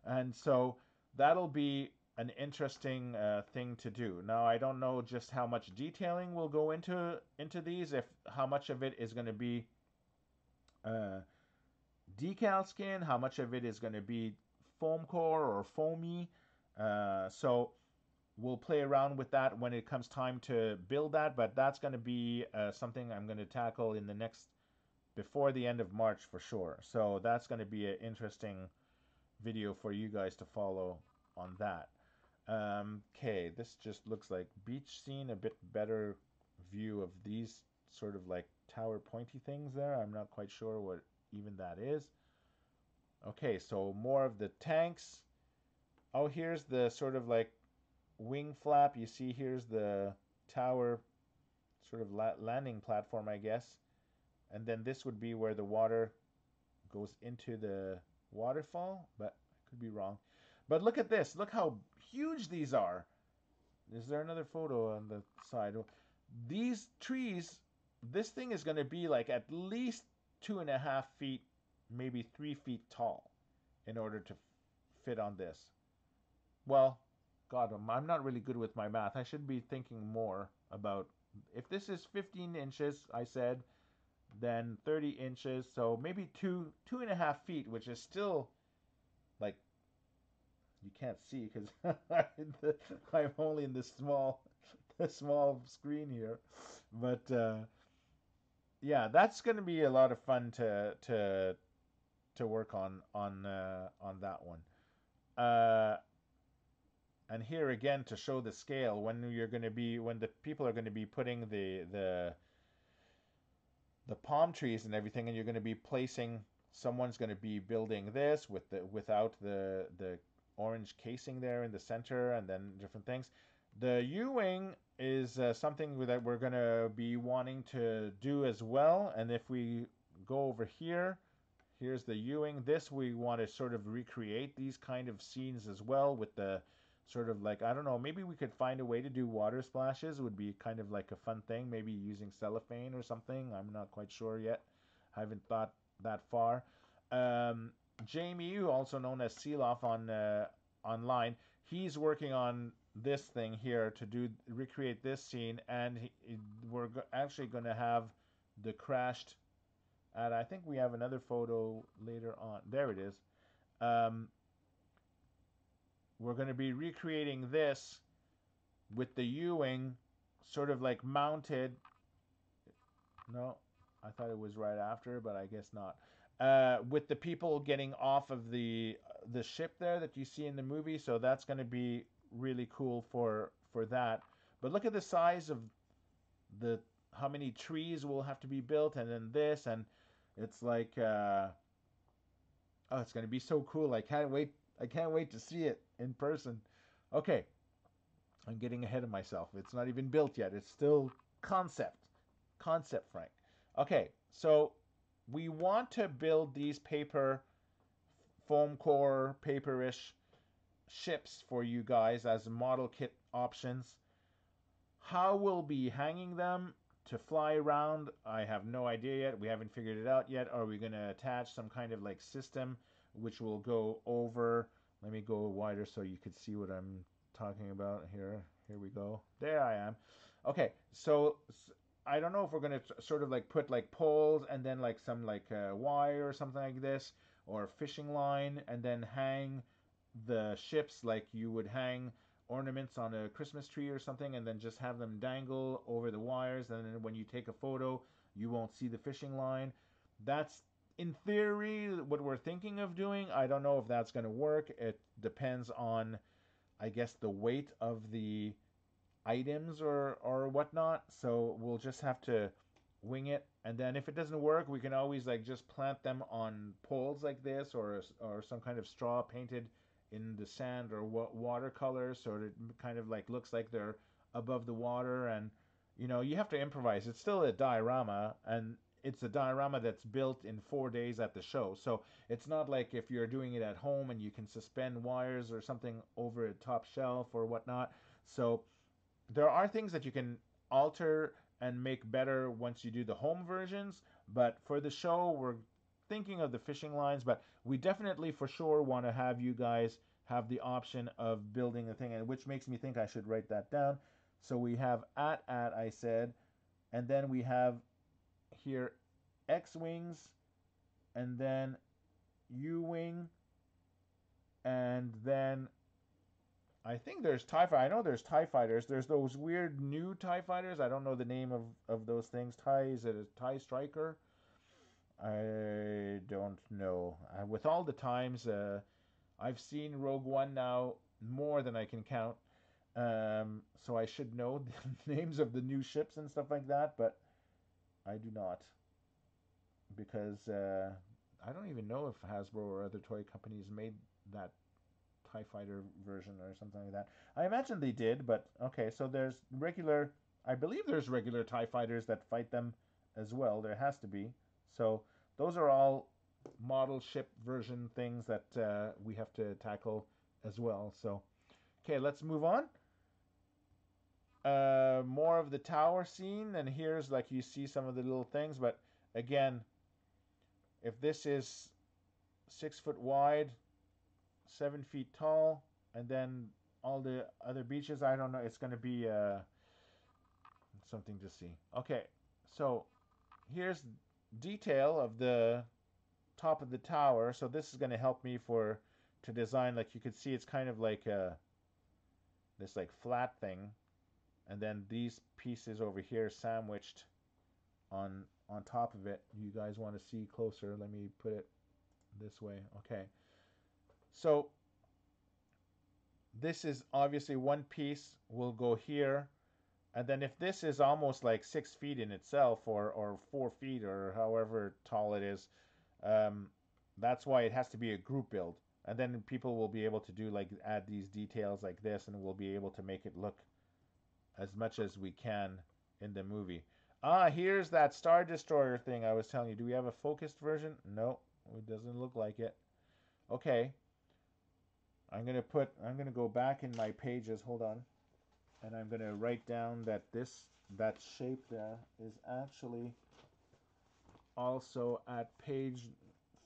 Speaker 1: And so that'll be an interesting thing to do. Now, I don't know just how much detailing will go into these, if how much of it is going to be decal skin, how much of it is going to be foam core or foamy. So we'll play around with that when it comes time to build that, but that's going to be something I'm going to tackle in the next, before the end of March for sure. So that's going to be an interesting video for you guys to follow on that. Okay, this just looks like beach scene, a bit better view of these sort of like tower pointy things there. I'm not quite sure what even that is. Okay, so more of the tanks. Oh, here's the sort of like wing flap. You see here's the tower sort of landing platform, I guess. And then this would be where the water goes into the waterfall, but I could be wrong. But look at this. Look how huge these are. Is there another photo on the side? These trees, this thing is going to be like at least 2.5 feet, maybe 3 feet tall in order to fit on this. Well, God, I'm not really good with my math. I should be thinking more about, if this is 15 inches, I said, then 30 inches, so maybe 2.5 feet, which is still like, you can't see because I'm only in this small screen here, but yeah, that's going to be a lot of fun to work on that one. And here again to show the scale, when the people are going to be putting the palm trees and everything, and you're going to be placing, someone's going to be building this without the orange casing there in the center, and then different things. The U-wing is something that we're going to be wanting to do as well. And if we go over here, here's the U-wing. This, we want to sort of recreate these kind of scenes as well, with the sort of like, I don't know, maybe we could find a way to do water splashes. It would be kind of like a fun thing, maybe using cellophane or something. I'm not quite sure yet. I haven't thought that far. Jamie, also known as Seeloff on online, he's working on this thing here to recreate this scene, and we're actually going to have the crashed. And I think we have another photo later on. There it is. We're going to be recreating this with the U-wing sort of like mounted. No, I thought it was right after, but I guess not. With the people getting off of the ship there that you see in the movie, so that's going to be really cool for that. But look at the size of how many trees will have to be built, and then this, and it's like oh, it's going to be so cool. I can't wait to see it in person. Okay, I'm getting ahead of myself. It's not even built yet. It's still concept, Frank. Okay, so we want to build these foam core, paperish ships for you guys as model kit options. How we'll be hanging them to fly around, I have no idea yet. We haven't figured it out yet. Are we going to attach some kind of like system which will go over? Let me go wider so you could see what I'm talking about here. Here we go. There I am. Okay, so I don't know if we're going to sort of like put like poles and then like some like wire or something like this, or a fishing line, and then hang the ships like you would hang ornaments on a Christmas tree or something, and then just have them dangle over the wires, and then when you take a photo you won't see the fishing line. That's in theory what we're thinking of doing. I don't know if that's going to work. It depends on, I guess, the weight of the items or whatnot, so we'll just have to wing it. And then if it doesn't work, we can always like just plant them on poles like this, or some kind of straw painted in the sand or watercolor, so it kind of like looks like they're above the water. And you have to improvise. It's still a diorama, and it's a diorama that's built in 4 days at the show. So it's not like if you're doing it at home and you can suspend wires or something over a top shelf or whatnot. So there are things that you can alter and make better once you do the home versions, but for the show we're thinking of the fishing lines. But we definitely for sure want to have you guys have the option of building the thing, and which makes me think I should write that down. So we have at I said, and then we have here X-wings, and then U-wing, and then I think there's TIE Fighter. I know there's TIE Fighters. There's those weird new TIE Fighters. I don't know the name of those things. Is it a TIE Striker? I don't know. With all the times, I've seen Rogue One now more than I can count. So I should know the names of the new ships and stuff like that, but I do not because I don't even know if Hasbro or other toy companies made that TIE Fighter version or something like that. I imagine they did, but okay, so there's regular, I believe there's regular TIE Fighters that fight them as well. There has to be. So those are all model ship version things that we have to tackle as well. So, okay, let's move on. More of the tower scene, and here's like you see some of the little things, but again, if this is 6 foot wide, 7 feet tall, and then all the other beaches, I don't know, it's going to be something to see. Okay, so here's detail of the top of the tower. So this is going to help me for to design. Like you could see, it's kind of like this like flat thing, and then these pieces over here sandwiched on top of it. You guys want to see closer? Let me put it this way. Okay, so this is obviously one piece will go here, and then if this is almost like 6 feet in itself, or 4 feet, or however tall it is, um, that's why it has to be a group build. And then people will be able to do like add these details like this, and we'll be able to make it look as much as we can in the movie. Ah, here's that Star Destroyer thing I was telling you. Do we have a focused version? No, it doesn't look like it. Okay, I'm gonna go back in my pages. Hold on, and I'm gonna write down that that shape there is actually also at page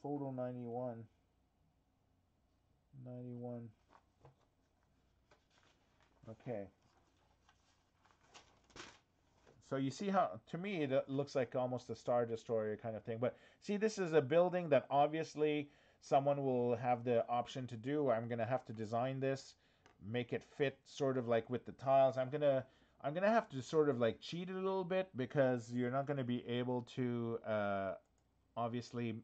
Speaker 1: photo 91. 91. Okay. So you see how, to me, it looks like almost a Star Destroyer kind of thing. But see, this is a building that obviously someone will have the option to do. I'm gonna have to design this, make it fit sort of like with the tiles. I'm gonna have to sort of like cheat a little bit because you're not gonna be able to obviously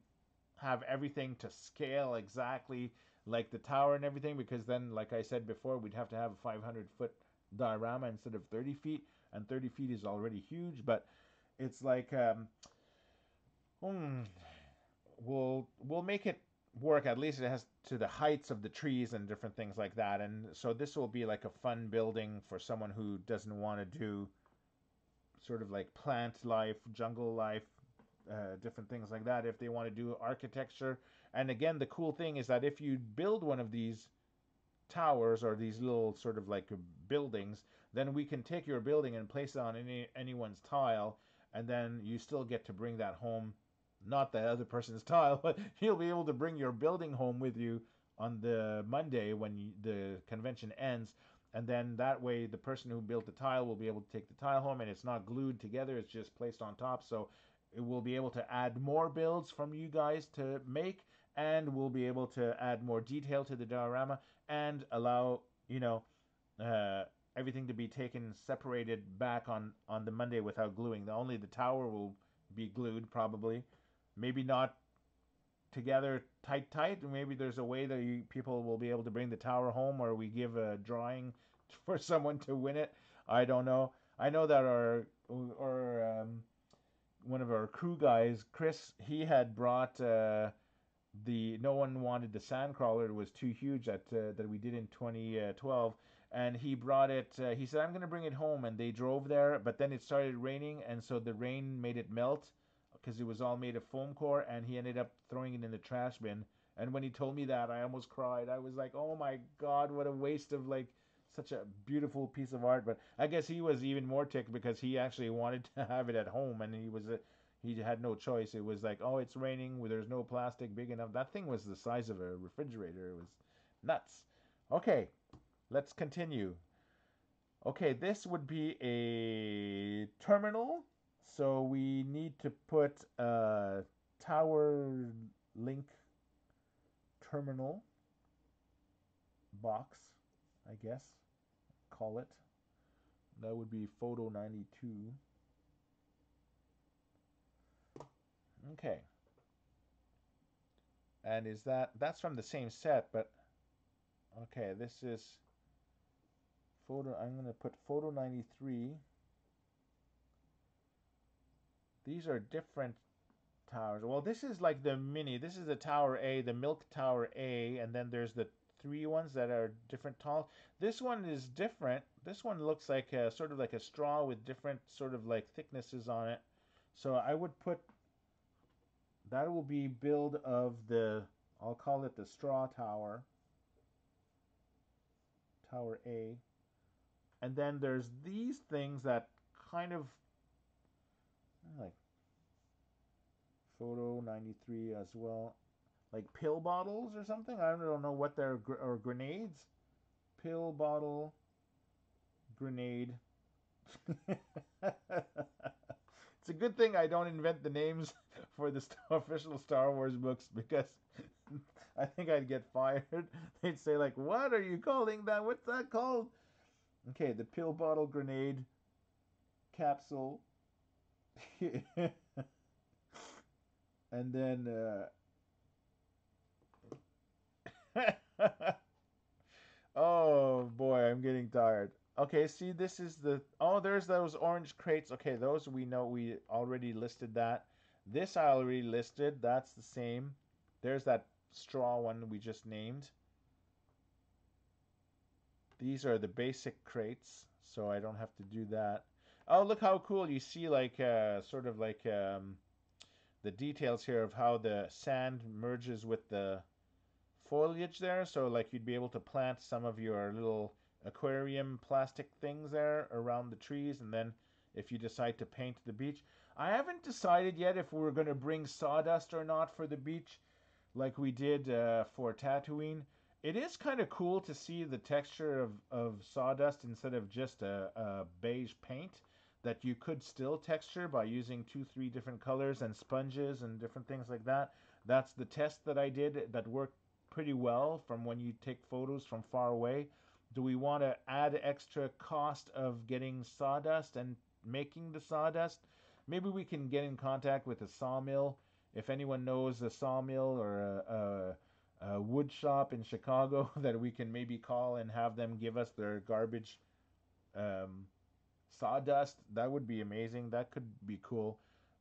Speaker 1: have everything to scale exactly like the tower and everything, because then, like I said before, we'd have to have a 500-foot diorama instead of 30 feet, and 30 feet is already huge. But it's like hmm, we'll make it work. At least it has to the heights of the trees and different things like that. And so this will be like a fun building for someone who doesn't want to do sort of like plant life, jungle life, different things like that, if they want to do architecture. And again, the cool thing is that if you build one of these towers or these little sort of like buildings, then we can take your building and place it on anyone's tile, and then you still get to bring that home. Not the other person's tile, but you'll be able to bring your building home with you on the Monday when the convention ends. And then that way, the person who built the tile will be able to take the tile home, and it's not glued together, it's just placed on top. So it will be able to add more builds from you guys to make, and we'll be able to add more detail to the diorama and allow, you know, uh, everything to be taken separated back on the Monday without gluing. Only the tower will be glued, probably. Maybe not together tight. Maybe there's a way that people will be able to bring the tower home, or we give a drawing for someone to win it. I don't know. I know that our one of our crew guys, Chris, he had brought the no one wanted the sandcrawler. It was too huge that we did in 2012, and he brought it. He said, "I'm going to bring it home," and they drove there. But then it started raining, and so the rain made it melt because it was all made of foam core, and he ended up throwing it in the trash bin. And when he told me that, I almost cried. I was like, "Oh my God, what a waste of like such a beautiful piece of art." But I guess he was even more ticked because he actually wanted to have it at home, and he had no choice. It was like, "Oh, it's raining. There's no plastic big enough." That thing was the size of a refrigerator. It was nuts. Okay, let's continue. Okay, this would be a terminal. So we need to put a tower link terminal box. I guess, call it. That would be photo 92. Okay. And is that's from the same set, but okay, this is photo, I'm going to put photo 93. These are different towers. Well, this is like the mini. This is the Tower A, the Milk Tower A, and then there's the three ones that are different tall. This one is different. This one looks like a, sort of like a straw with different sort of like thicknesses on it. So I would put, that will be build of the, I'll call it the straw tower, Tower A. And then there's these things that kind of like photo 93 as well, like pill bottles or something. I don't know what they're, or grenades. Pill bottle grenade. It's a good thing I don't invent the names for the official Star Wars books, because I think I'd get fired. They'd say like, "What are you calling that? What's that called?" Okay, the pill bottle grenade capsule. And then oh boy, I'm getting tired. Okay, see, this is the, oh, there's those orange crates. Okay, those we know, we already listed that. This I already listed. That's the same. There's that straw one we just named. These are the basic crates, so I don't have to do that. Oh, look how cool. You see like sort of like the details here of how the sand merges with the foliage there. So like you'd be able to plant some of your little aquarium plastic things there around the trees, and then if you decide to paint the beach. I haven't decided yet if we're going to bring sawdust or not for the beach like we did for Tatooine. It is kind of cool to see the texture of sawdust instead of just a beige paint that you could still texture by using 2, 3 different colors and sponges and different things like that. That's the test that I did that worked pretty well from when you take photos from far away. Do we want to add extra cost of getting sawdust and making the sawdust? Maybe we can get in contact with a sawmill. If anyone knows a sawmill or a wood shop in Chicago that we can maybe call and have them give us their garbage um, sawdust, that would be amazing. That could be cool.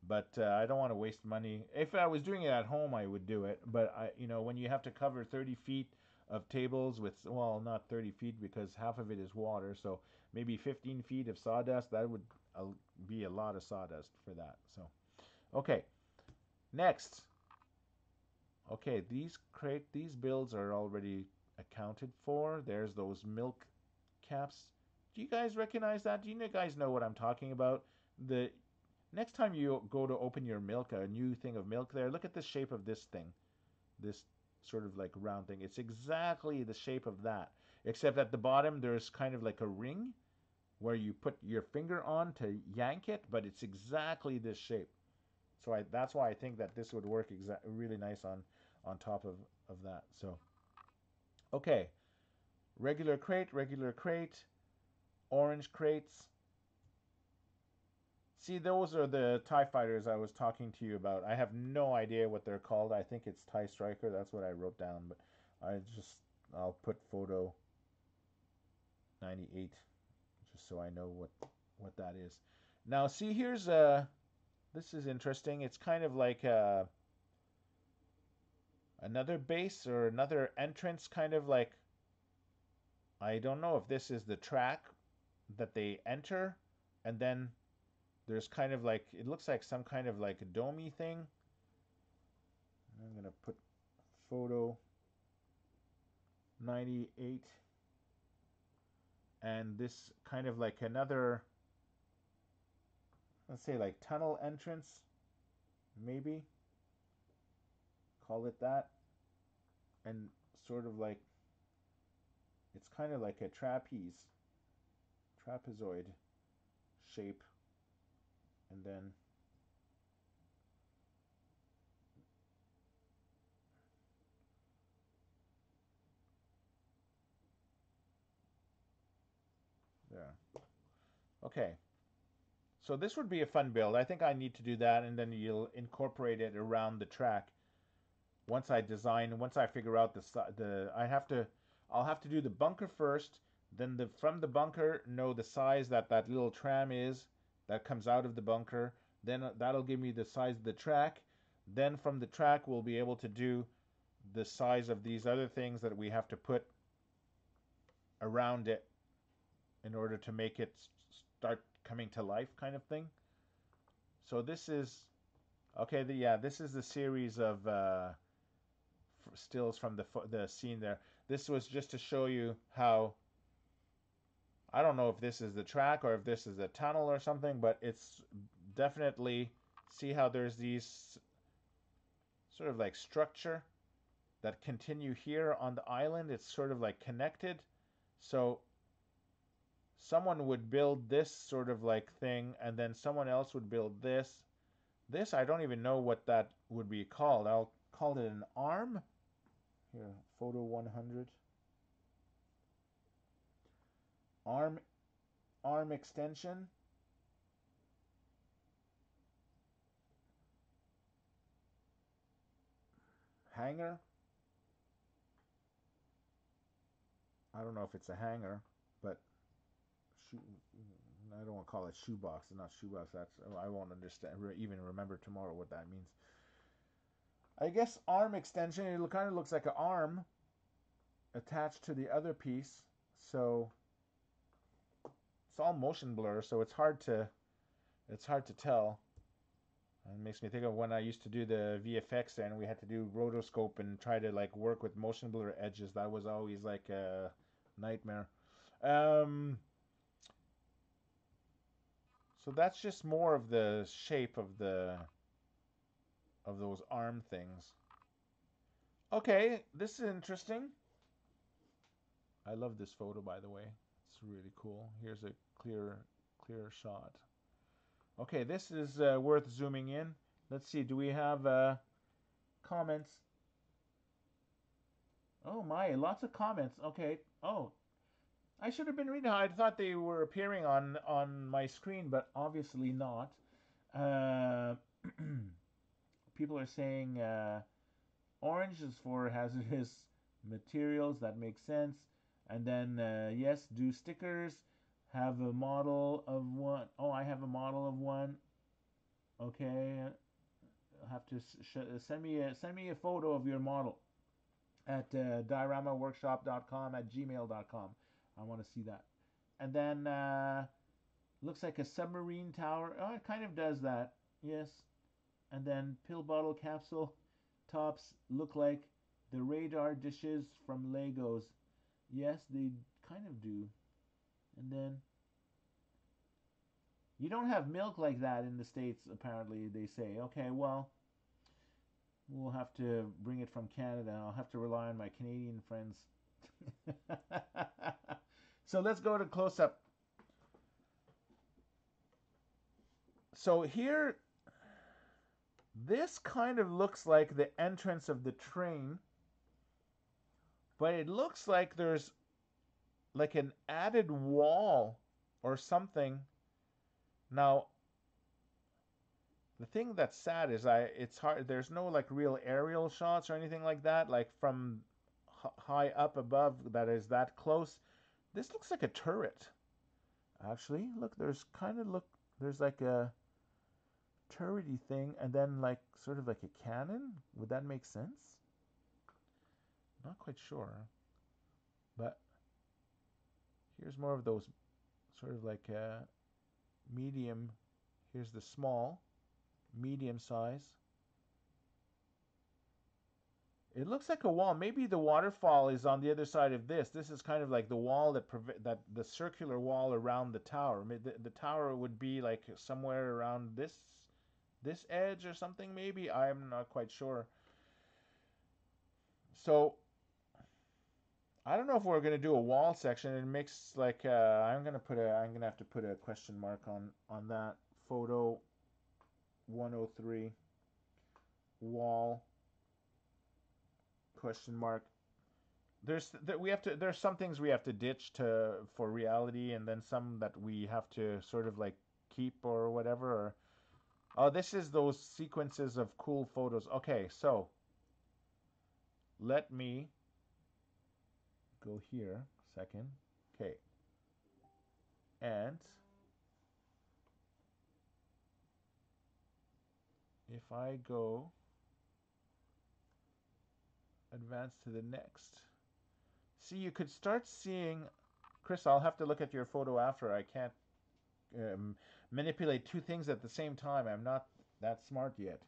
Speaker 1: But I don't want to waste money. If I was doing it at home, I would do it. But when you have to cover 30 feet of tables with, well, not 30 feet because half of it is water, so maybe 15 feet of sawdust, that would be a lot of sawdust for that. So, okay, next. Okay, these builds are already accounted for. There's those milk caps. Do you guys recognize that? Do you guys know what I'm talking about? The next time you go to open your milk, a new thing of milk there, look at the shape of this thing. This sort of like round thing. It's exactly the shape of that. Except at the bottom there's kind of like a ring where you put your finger on to yank it, but it's exactly this shape. So that's why I think that this would work really nice on top of that. So okay, regular crate, orange crates. See, those are the TIE fighters I was talking to you about. I have no idea what they're called. I think it's TIE Striker. That's what I wrote down, but I'll put photo 98 just so I know what that is. Now, see, here's this is interesting. It's kind of like another base or another entrance, kind of like, I don't know if this is the track that they enter, and then there's kind of like, it looks like some kind of like a domey thing. I'm gonna put photo 98, and this kind of like another, let's say like tunnel entrance, maybe call it that, and sort of like, it's kind of like a trapezoid shape, and then Okay. So this would be a fun build. I think I need to do that, and then you'll incorporate it around the track. Once I figure out I'll have to do the bunker first, then from the bunker know the size that little tram is that comes out of the bunker. Then that'll give me the size of the track. Then from the track we'll be able to do the size of these other things that we have to put around it in order to make it start coming to life, kind of thing. So this is okay. This is the series of stills from the scene there. This was just to show you how, I don't know if this is the track or if this is a tunnel or something, but it's definitely, see how there's these sort of like structure that continue here on the island. It's sort of like connected. So someone would build this sort of like thing, and then someone else would build this. This, I don't even know what that would be called. I'll call it an arm. Here, photo 100. Arm extension. Hanger. I don't know if it's a hanger, but I don't want to call it shoebox. It's not shoebox. I won't understand. Even remember tomorrow what that means. I guess arm extension. It kind of looks like an arm attached to the other piece. So it's all motion blur. So it's hard to tell. It makes me think of when I used to do the VFX and we had to do rotoscope and try to like work with motion blur edges. That was always like a nightmare. So that's just more of the shape of those arm things. Okay, this is interesting. I love this photo, by the way. It's really cool. Here's a clear shot. Okay, this is worth zooming in. Let's see, do we have comments? Oh my, lots of comments. Okay. Oh, I should have been reading. I thought they were appearing on my screen, but obviously not. People are saying orange is for hazardous materials. That makes sense. And then yes, do stickers. Have a model of one. Oh, I have a model of one. Okay, I'll have to send me a photo of your model at dioramaworkshop.com at gmail.com. I want to see that. And then looks like a submarine tower. Oh, it kind of does that. Yes. And then pill bottle capsule tops look like the radar dishes from Legos. Yes, they kind of do. And then you don't have milk like that in the States, apparently, they say. Okay, well, we'll have to bring it from Canada. I'll have to rely on my Canadian friends. So let's go to close-up. So here, this kind of looks like the entrance of the train, but it looks like there's like an added wall or something. Now, the thing that's sad is it's hard. There's no like real aerial shots or anything like that, like from high up above that is that close. This looks like a turret. Actually, look, there's like a turrety thing, and then like sort of like a cannon. Would that make sense? Not quite sure. But here's more of those sort of like medium. Here's the small, medium size. It looks like a wall. Maybe the waterfall is on the other side of this. This is kind of like the wall that the circular wall around the tower. The tower would be like somewhere around this edge or something. Maybe I'm not quite sure. So I don't know if we're gonna do a wall section. It makes like I'm gonna have to put a question mark on that photo 103 wall question mark. there's some things we have to ditch to for reality, and then some that we have to sort of like keep or whatever. Or, oh, this is those sequences of cool photos. Okay, so let me go here second. Okay, and if I go advance to the next, see, you could start seeing, Chris, I'll have to look at your photo after. I can't um, manipulate two things at the same time. I'm not that smart yet.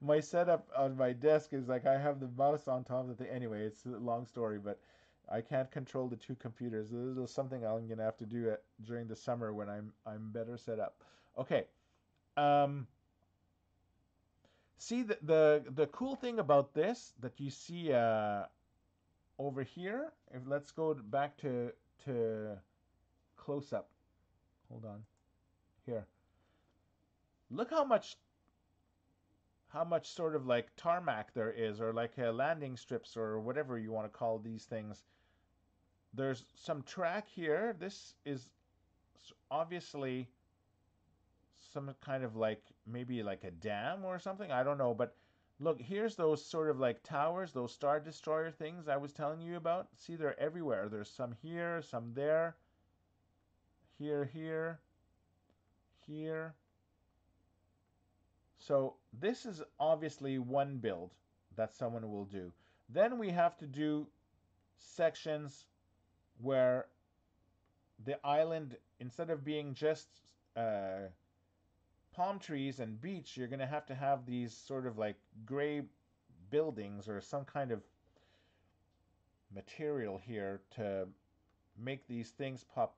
Speaker 1: My setup on my desk is like I have the mouse on top of the. Anyway, it's a long story, but I can't control the two computers. This is something I'm gonna have to do during the summer when I'm better set up. Okay. Um, See, the cool thing about this that you see over here. If let's go back to close up. Hold on. Here. Look how much sort of like tarmac there is, or like landing strips, or whatever you want to call these things. There's some track here. This is obviously some kind of like maybe like a dam or something. I don't know, but look, here's those sort of like towers, those Star Destroyer things I was telling you about. See, they're everywhere. There's some here, some there, here, here, here. So this is obviously one build that someone will do. Then we have to do sections where the island, instead of being just palm trees and beach, you're going to have these sort of like gray buildings or some kind of material here to make these things pop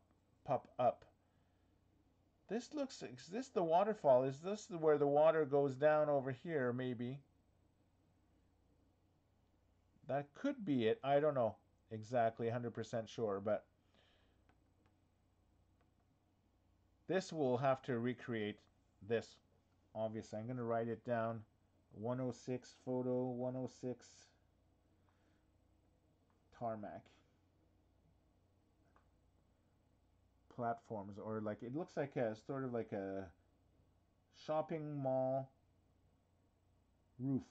Speaker 1: up. Is this the waterfall? Is this where the water goes down over here, maybe? That could be it. I don't know exactly 100% sure, but this will have to recreate this. Obviously, I'm going to write it down. 106 photo, 106 tarmac platforms, or like it looks like a sort of like a shopping mall roof.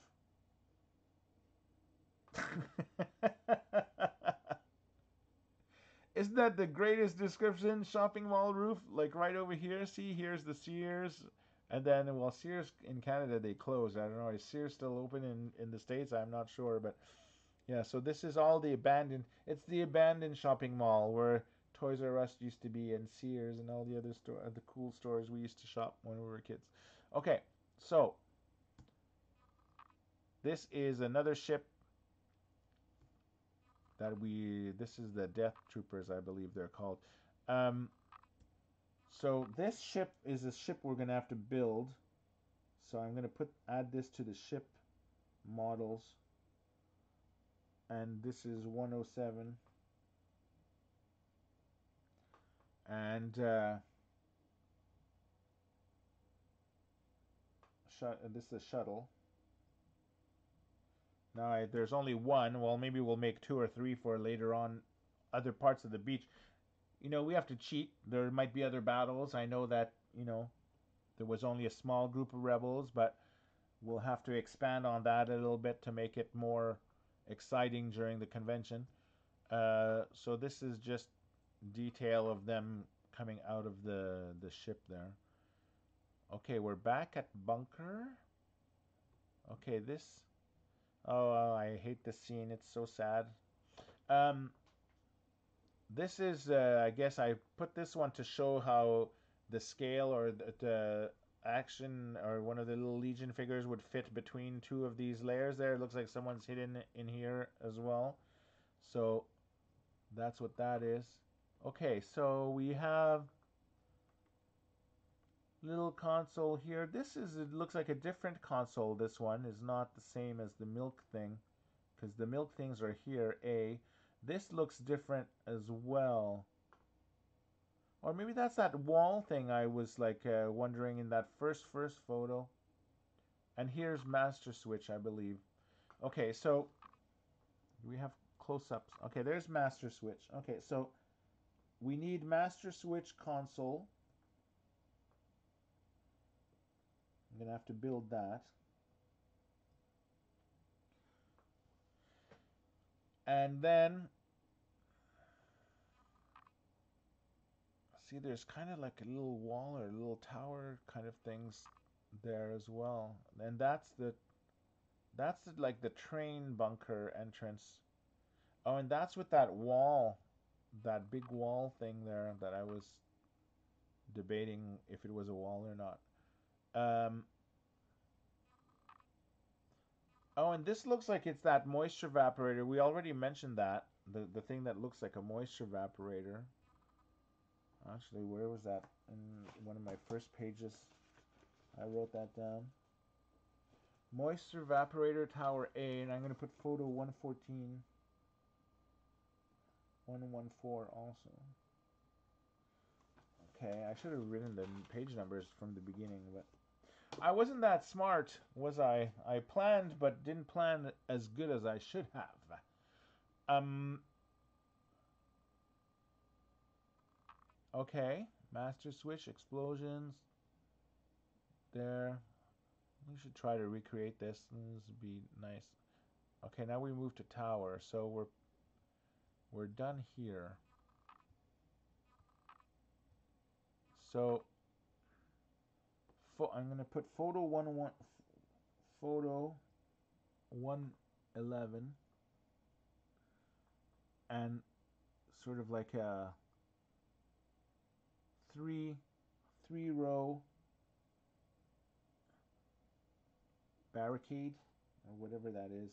Speaker 1: Isn't that the greatest description? Shopping mall roof, like right over here. See, here's the Sears, and then, well, Sears in Canada they closed. I don't know. Is Sears still open in the States? I'm not sure, but yeah. So this is all the abandoned. It's the abandoned shopping mall where Toys R Us used to be, and Sears, and all the other the cool stores we used to shop when we were kids. Okay, so this is another ship that this is the Death Troopers, I believe they're called. Um, so this ship is a ship we're gonna have to build. So I'm gonna add this to the ship models, and this is 107, and this is a shuttle. Now there's only one. Well, maybe we'll make two or three for later on, other parts of the beach. We have to cheat. There might be other battles. I know that there was only a small group of rebels, but we'll have to expand on that a little bit to make it more exciting during the convention. So this is just detail of them coming out of the ship there. Okay, we're back at bunker. Okay, this. Oh, I hate this scene. It's so sad. Um, this is, I guess I put this one to show how the scale or the action or one of the little Legion figures would fit between two of these layers there. It looks like someone's hidden in here as well. So that's what that is. Okay, so we have little console here. It looks like a different console. This one is not the same as the milk thing, because the milk things are here, A. This looks different as well. Or maybe that's that wall thing I was like wondering in that first photo. And here's Master Switch, I believe. Okay, so we have close-ups. Okay, there's master switch. Okay, so we need master switch console. I'm gonna have to build that. And then, see, there's kind of like a little wall or a little tower kind of things there as well. And like the train bunker entrance. Oh, and that's with that wall, that big wall thing there that I was debating if it was a wall or not. Um, oh, and this looks like it's that moisture evaporator. We already mentioned that. The thing that looks like a moisture evaporator. Actually, where was that? In one of my first pages, I wrote that down. Moisture evaporator tower A, and I'm going to put photo 114, 114 also. Okay, I should have written the page numbers from the beginning, but I wasn't that smart, was I? I planned, but didn't plan as good as I should have. Um, okay, master switch, explosions, there. We should try to recreate this. This would be nice. Okay, now we move to tower, so we're done here. So I'm gonna put photo 111, and sort of like a three row barricade or whatever that is.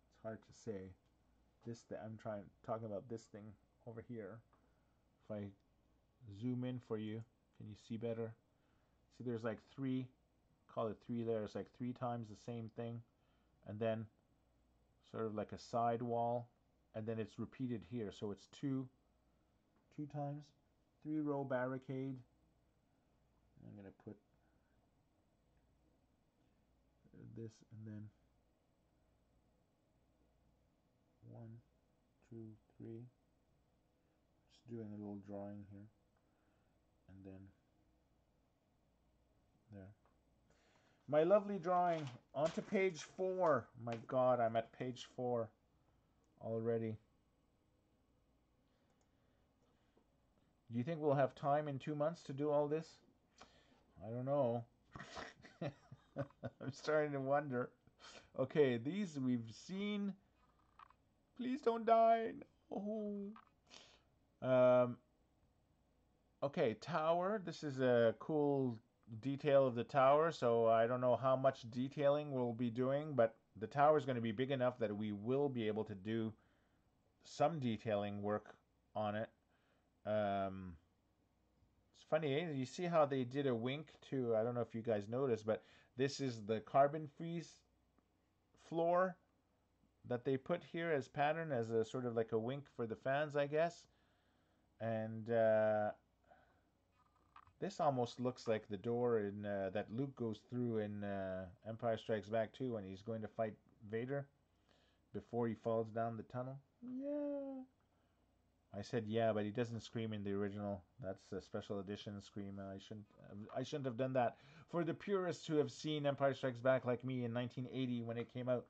Speaker 1: It's hard to say. I'm talking about this thing over here. If I zoom in for you, can you see better? See, there's like three, call it three there. It's like three times the same thing, and then sort of like a side wall, and then it's repeated here. So it's two times, three row barricade. I'm gonna put this and then one, two, three. Just doing a little drawing here, and then there. My lovely drawing onto page 4. My God, I'm at page 4 already. Do you think we'll have time in 2 months to do all this? I don't know. I'm starting to wonder. Okay, these we've seen. Please don't die. No. Okay, tower. This is a cool detail of the tower, so I don't know how much detailing we'll be doing, but the tower is going to be big enough that we will be able to do some detailing work on it. It's funny, eh? You see how they did a wink to, I don't know if you guys noticed, but this is the carbon freeze floor that they put here as pattern, as a sort of like a wink for the fans, I guess. And this almost looks like the door in that Luke goes through in Empire Strikes Back 2 when he's going to fight Vader before he falls down the tunnel. Yeah. I said yeah, but he doesn't scream in the original. That's a special edition scream, and I shouldn't have done that. For the purists who have seen Empire Strikes Back like me in 1980 when it came out,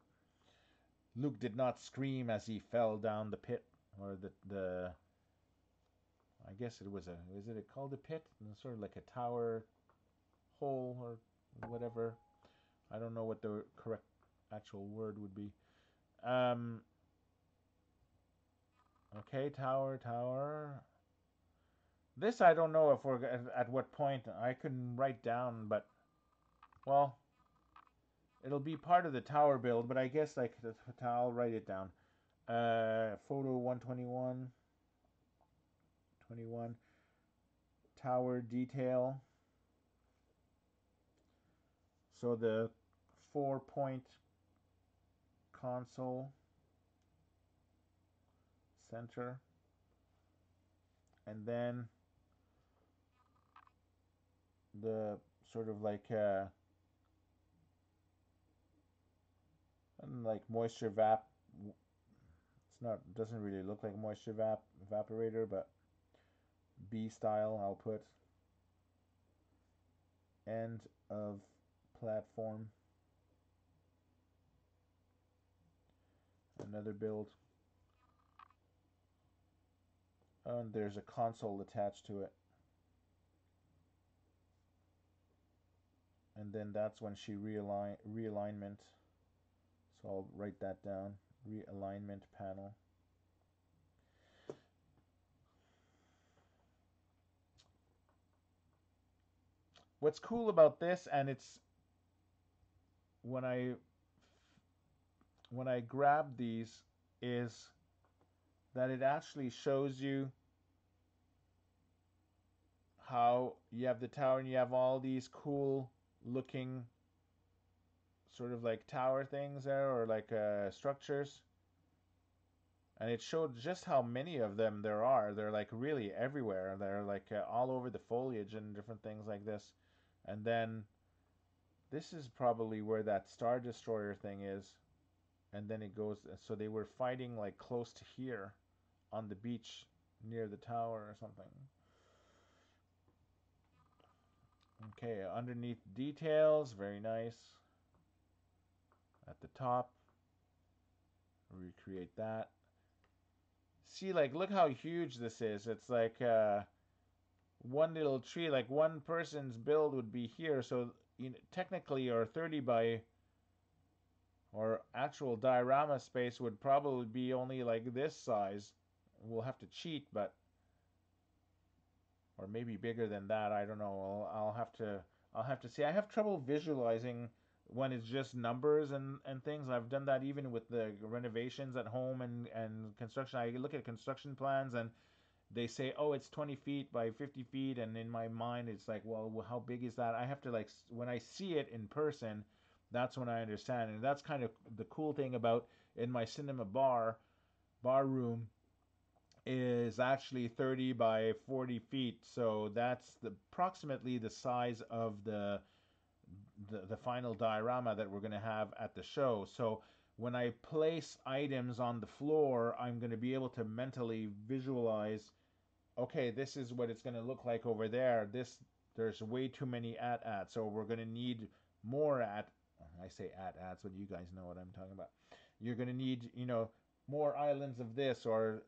Speaker 1: Luke did not scream as he fell down the pit, or the I guess it was is it called a pit? Sort of like a tower hole or whatever. I don't know what the correct actual word would be. Um, okay, tower. This I don't know if we're at what point I couldn't write down, but well, it'll be part of the tower build. But I guess like I'll write it down. Photo 121, 21, tower detail. So the 4-point console center, and then the sort of like something like moisture it's not, doesn't really look like moisture evaporator, but B style. I'll put end of platform. Another build. Oh, and there's a console attached to it. And then that's when she realignment. So I'll write that down. Realignment panel. What's cool about this, and it's when I grab these, is that it actually shows you how you have the tower and you have all these cool looking sort of like tower things there, or like structures, and it showed just how many of them there are. They're like really everywhere. They're like all over the foliage and different things like this. And then this is probably where that Star Destroyer thing is, and then it goes, so they were fighting like close to here on the beach near the tower or something. Okay, underneath details, very nice. At the top, recreate that. See, like, look how huge this is. It's like one little tree, like one person's build would be here. So technically, or 30 by, or actual diorama space would probably be only like this size. We'll have to cheat, but, or maybe bigger than that. I don't know. I'll have to see. I have trouble visualizing when it's just numbers and things. I've done that even with the renovations at home and construction. I look at construction plans and they say, oh, it's 20 feet by 50 feet. And in my mind, it's like, well, how big is that? I have to, like, when I see it in person, that's when I understand. And that's kind of the cool thing about in my cinema bar room is actually 30 by 40 feet. So that's approximately the size of the final diorama that we're going to have at the show. So when I place items on the floor, I'm going to be able to mentally visualize, okay, this is what it's going to look like over there. There's way too many at, so we're going to need more at. I say at, but you guys know what I'm talking about. You're going to need, more islands of this, or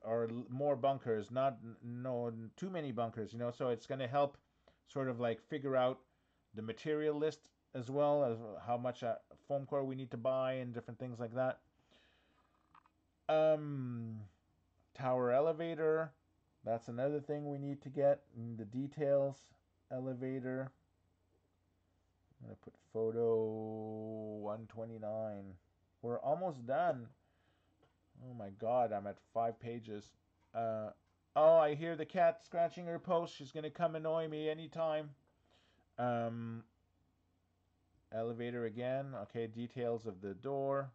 Speaker 1: more bunkers, not no too many bunkers, so it's going to help sort of like figure out the material list as well as how much foam core we need to buy and different things like that. um Tower elevator, that's another thing we need to get in the details. Elevator, I'm gonna put photo 129. We're almost done. Oh my god, I'm at 5 pages. Uh, oh, I hear the cat scratching her post. She's gonna come annoy me anytime. Um, Elevator again. Okay, details of the door.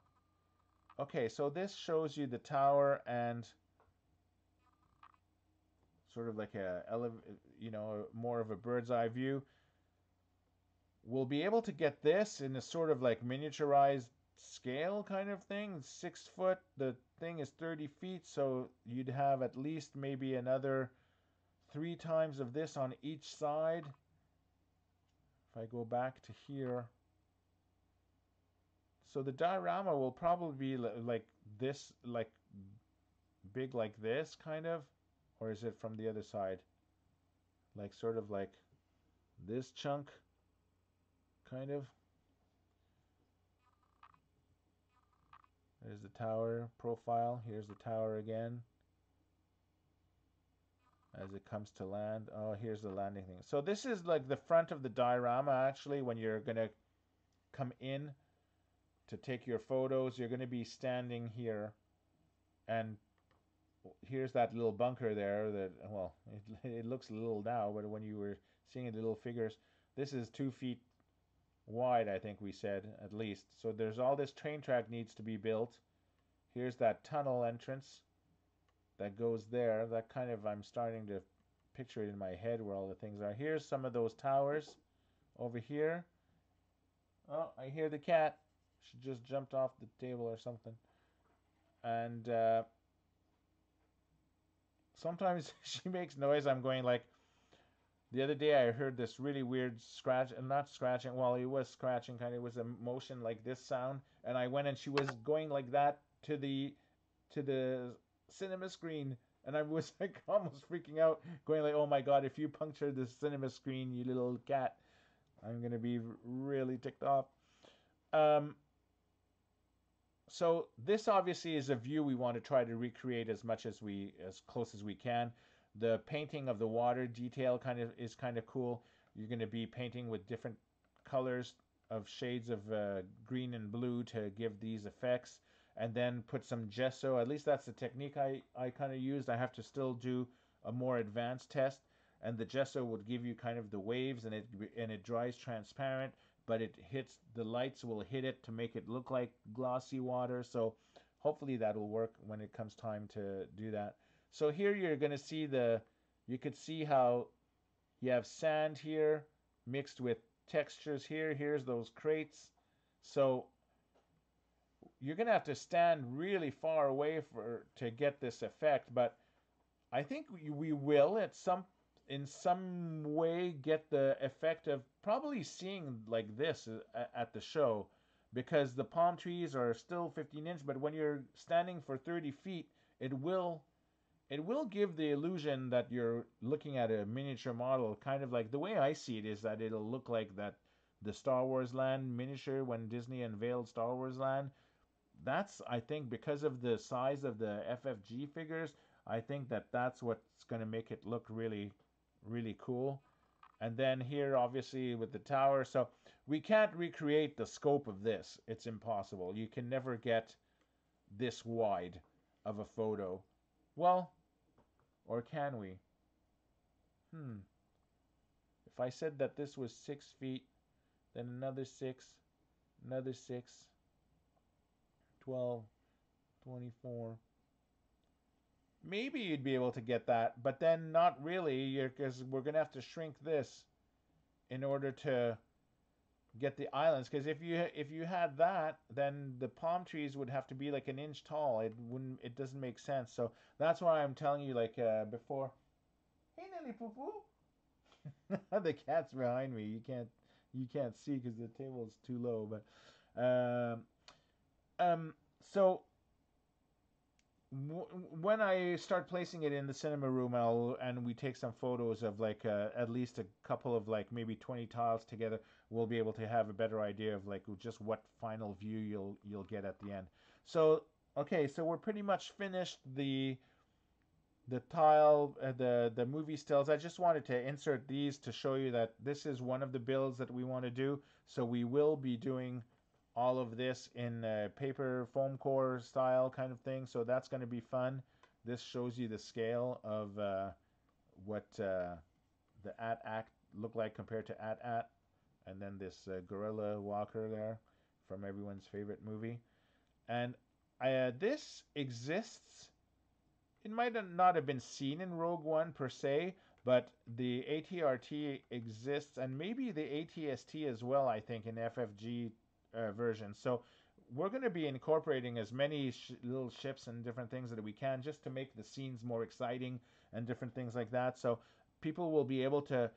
Speaker 1: Okay, so this shows you the tower and sort of like more of a bird's eye view. We'll be able to get this in a sort of like miniaturized scale kind of thing. 6 foot. The thing is 30 feet, so you'd have at least maybe another 3 times of this on each side. If I go back to here, so the diorama will probably be like this, like big like this kind of, or is it from the other side? Like sort of like this chunk kind of. There's the tower profile. Here's the tower again as it comes to land. Oh, here's the landing thing. So this is like the front of the diorama actually. When you're gonna come in to take your photos, you're gonna be standing here, and here's that little bunker there that, well, it looks little now, but when you were seeing the little figures, this is 2 feet wide, I think we said, at least. So there's all this train track needs to be built. Here's that tunnel entrance that goes there. That kind of, I'm starting to picture it in my head where all the things are. Here's some of those towers over here. Oh, I hear the cat. She just jumped off the table or something. And sometimes she makes noise. I'm going like, the other day I heard this really weird scratch, and not scratching, well, it was scratching, kind of, it was a motion like this sound, and I went and she was going like that to the cinema screen, and I was like almost freaking out, going like, oh my god, if you puncture the cinema screen, you little cat, I'm gonna be really ticked off. Um, so this obviously is a view we want to try to recreate as close as we can. The painting of the water detail kind of cool. You're going to be painting with different colors of shades of green and blue to give these effects, and then put some gesso. At least that's the technique I kind of used. I have to still do a more advanced test, and the gesso would give you kind of the waves, and it dries transparent, but it hits, the lights will hit it to make it look like glossy water. So hopefully that'll work when it comes time to do that. So here you're going to see you could see how you have sand here mixed with textures here. Here's those crates. So you're going to have to stand really far away to get this effect, but I think we will in some way get the effect of probably seeing like this at the show, because the palm trees are still 15 inch, but when you're standing for 30 feet, it will it will give the illusion that you're looking at a miniature model. Kind of like, the way I see it is that it'll look like that the Star Wars Land miniature when Disney unveiled Star Wars Land. That's, I think, because of the size of the FFG figures, I think that that's what's going to make it look really, really cool. And then here, obviously, with the tower. So we can't recreate the scope of this. It's impossible. You can never get this wide of a photo. Well, or can we? Hmm. If I said that this was 6 feet, then another 6, another 6, 12, 24. Maybe you'd be able to get that, but then not really, because we're going to have to shrink this in order to get the islands. Because if you had that, then the palm trees would have to be like an inch tall. It wouldn't. It doesn't make sense. So that's why I'm telling you, like before. Hey, Nelly Poo Poo. The cat's behind me. You can't see because the table is too low. But so when I start placing it in the cinema room, and we take some photos of like at least a couple of like maybe 20 tiles together, we'll be able to have a better idea of like just what final view you'll get at the end. So okay, so we're pretty much finished the tile, the movie stills. I just wanted to insert these to show you that this is one of the builds that we want to do. So we will be doing all of this in paper foam core style kind of thing. So that's going to be fun. This shows you the scale of what the AT-ACT look like compared to AT-AT. And then this gorilla walker there from everyone's favorite movie. And this exists. It might not have been seen in Rogue One per se, but the ATRT exists, and maybe the ATST as well, I think, in FFG version. So we're going to be incorporating as many little ships and different things that we can, just to make the scenes more exciting and different things like that. So people will be able to,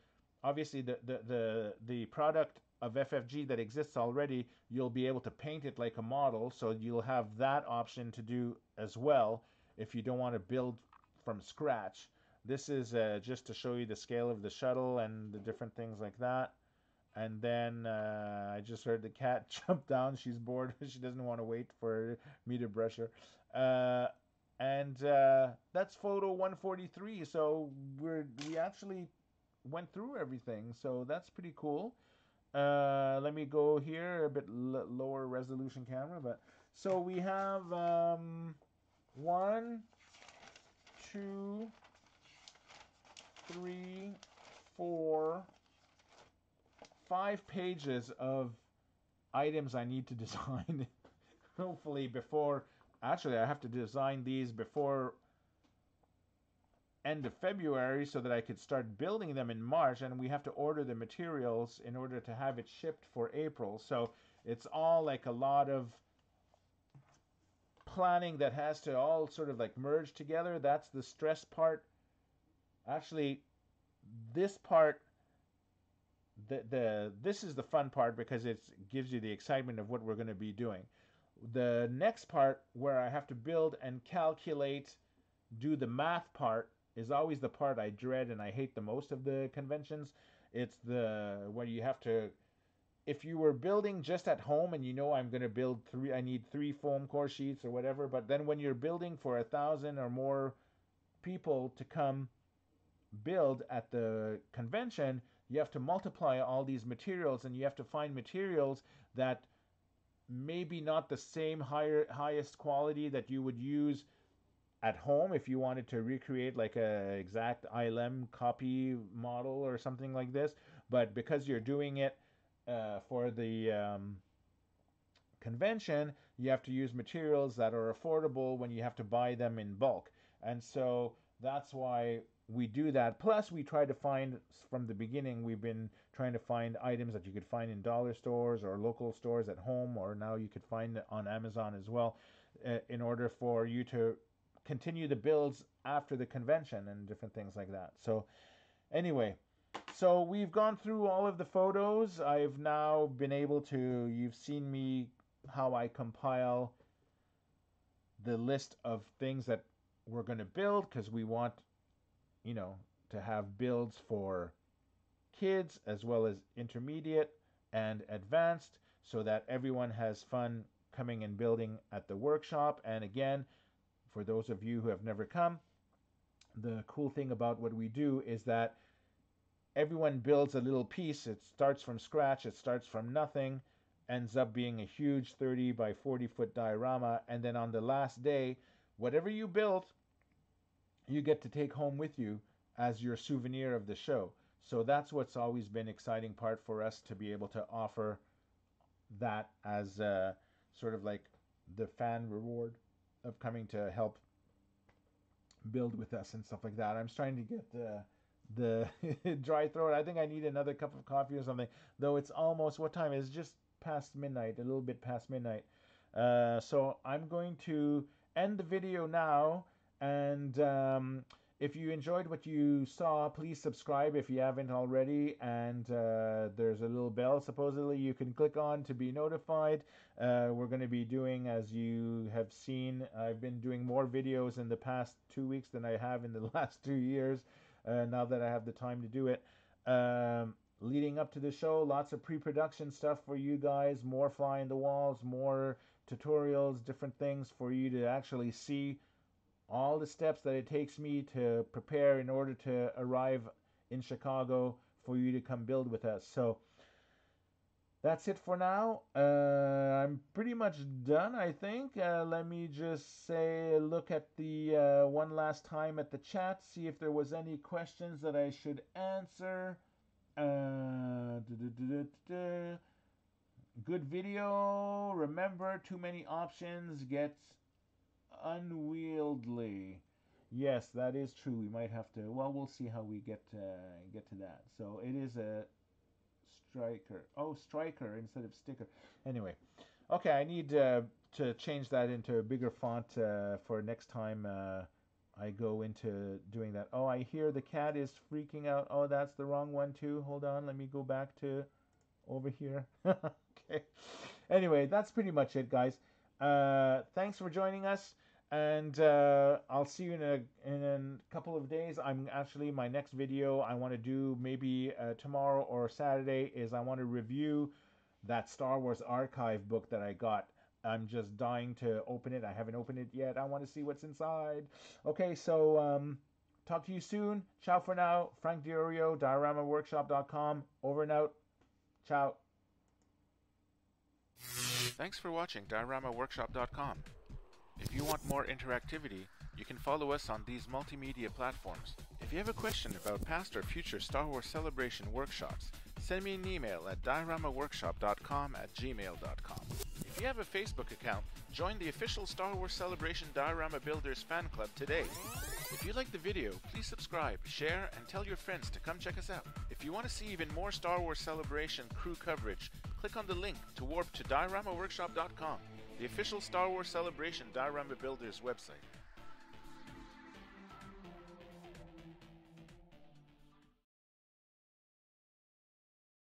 Speaker 1: obviously, the product of FFG that exists already, you'll be able to paint it like a model, so you'll have that option to do as well if you don't want to build from scratch. This is just to show you the scale of the shuttle and the different things like that. And then I just heard the cat jump down. She's bored. She doesn't want to wait for me to brush her. And that's photo 143. So we actually went through everything. So that's pretty cool. Let me go here, a bit lower resolution camera. But so we have 1, 2, 3, 4, 5 pages of items I need to design. Hopefully before, actually I have to design these before end of February so that I could start building them in March, and we have to order the materials in order to have it shipped for April. So It's all like a lot of planning that has to all sort of like merge together. That's the stress part. Actually, this part, this is the fun part because it gives you the excitement of what we're going to be doing. The next part where I have to build and calculate, do the math part, is always the part I dread and I hate the most of the conventions. It's the where you have to, if you were building just at home and you know I'm going to build I need 3 foam core sheets or whatever, but then when you're building for 1,000 or more people to come build at the convention, you have to multiply all these materials and you have to find materials that maybe not the same highest quality that you would use at home if you wanted to recreate like a exact ILM copy model or something like this, but because you're doing it for the convention, you have to use materials that are affordable when you have to buy them in bulk. And so that's why we do that. Plus, we try to find, from the beginning, we've been trying to find items that you could find in dollar stores or local stores at home, or now you could find on Amazon as well, in order for you to continue the builds after the convention and different things like that. So anyway, so we've gone through all of the photos. I've now been able to, you've seen me how I compile the list of things that we're going to build, because we want, you know, to have builds for kids as well as intermediate and advanced, so that everyone has fun coming and building at the workshop. And again, for those of you who have never come, the cool thing about what we do is that everyone builds a little piece. It starts from scratch, it starts from nothing, ends up being a huge 30 by 40 foot diorama, and then on the last day, whatever you built, you get to take home with you as your souvenir of the show. So that's what's always been exciting part for us, to be able to offer that as sort of like the fan reward of coming to help build with us and stuff like that. I'm trying to get the dry throat. I think I need another cup of coffee or something, though it's almost, what time is it? Just past midnight, a little bit past midnight. So I'm going to end the video now, and if you enjoyed what you saw, please subscribe if you haven't already, and there's a little bell supposedly you can click on to be notified. We're going to be doing, as you have seen, I've been doing more videos in the past 2 weeks than I have in the last 2 years, now that I have the time to do it. Leading up to the show, lots of pre-production stuff for you guys, more fly in the walls, more tutorials, different things for you to actually see all the steps that it takes me to prepare in order to arrive in Chicago for you to come build with us. So that's it for now. I'm pretty much done, I think. Let me just say, look at the one last time at the chat, see if there was any questions that I should answer. Good video. Remember, too many options gets unwieldy. Yes, that is true. We might have to, well, we'll see how we get to that. So it is a striker. Oh, striker instead of sticker. Anyway, okay, I need to change that into a bigger font for next time I go into doing that. Oh, I hear the cat is freaking out. Oh, that's the wrong one too. Hold on, let me go back to over here. Okay. Anyway, that's pretty much it, guys. Thanks for joining us, and I'll see you in a couple of days. I'm actually, my next video I want to do maybe tomorrow or Saturday is I want to review that Star Wars archive book that I got. I'm just dying to open it. I haven't opened it yet. I want to see what's inside. Okay, so talk to you soon. Ciao for now. Frank Diorio, dioramaworkshop.com. Over and out. Ciao.
Speaker 2: Thanks for watching dioramaworkshop.com. If you want more interactivity, you can follow us on these multimedia platforms. If you have a question about past or future Star Wars Celebration workshops, send me an email at dioramaworkshop.com@gmail.com. If you have a Facebook account, join the official Star Wars Celebration Diorama Builders fan club today. If you liked the video, please subscribe, share, and tell your friends to come check us out. If you want to see even more Star Wars Celebration crew coverage, click on the link to warp to dioramaworkshop.com, the official Star Wars Celebration Diorama Builders website.